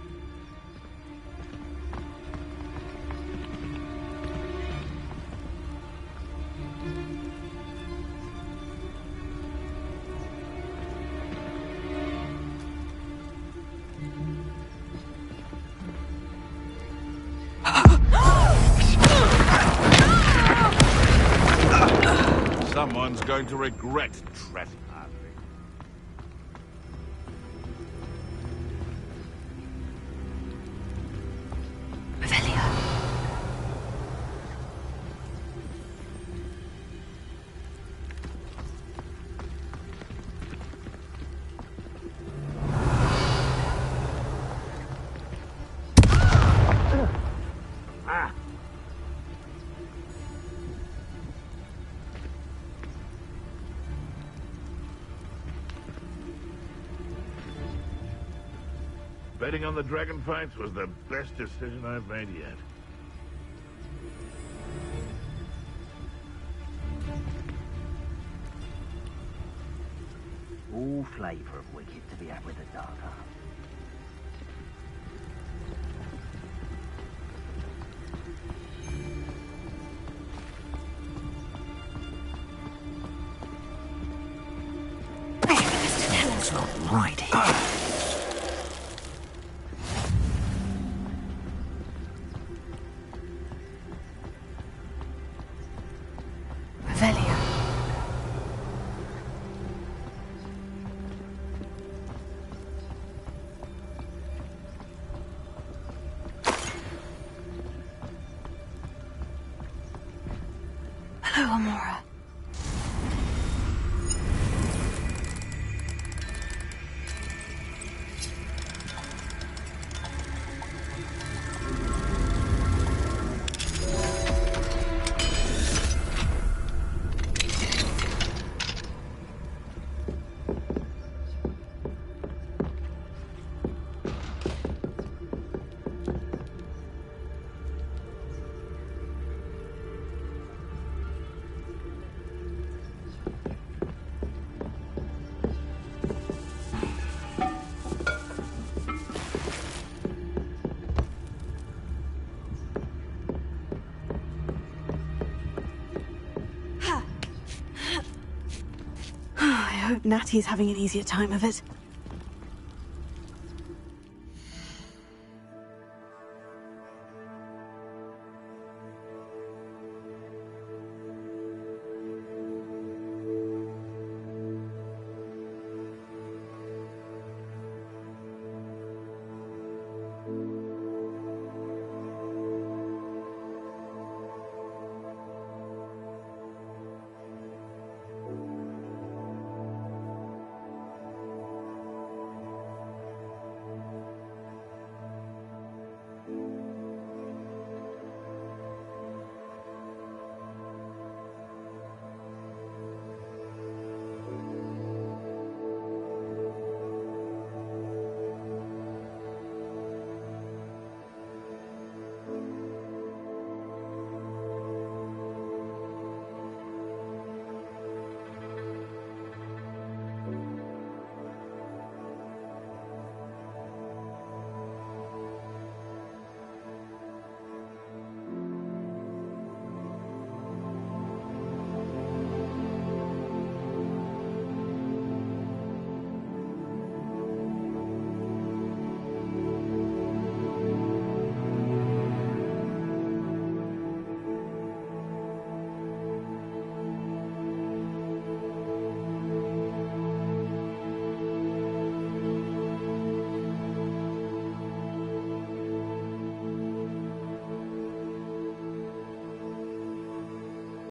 Someone's going to regret trespassing. Betting on the dragon fights was the best decision I've made yet. All flavour of wicked to be had with the dark art. It's not right here. Hello, Amora. I hope Natty's having an easier time of it.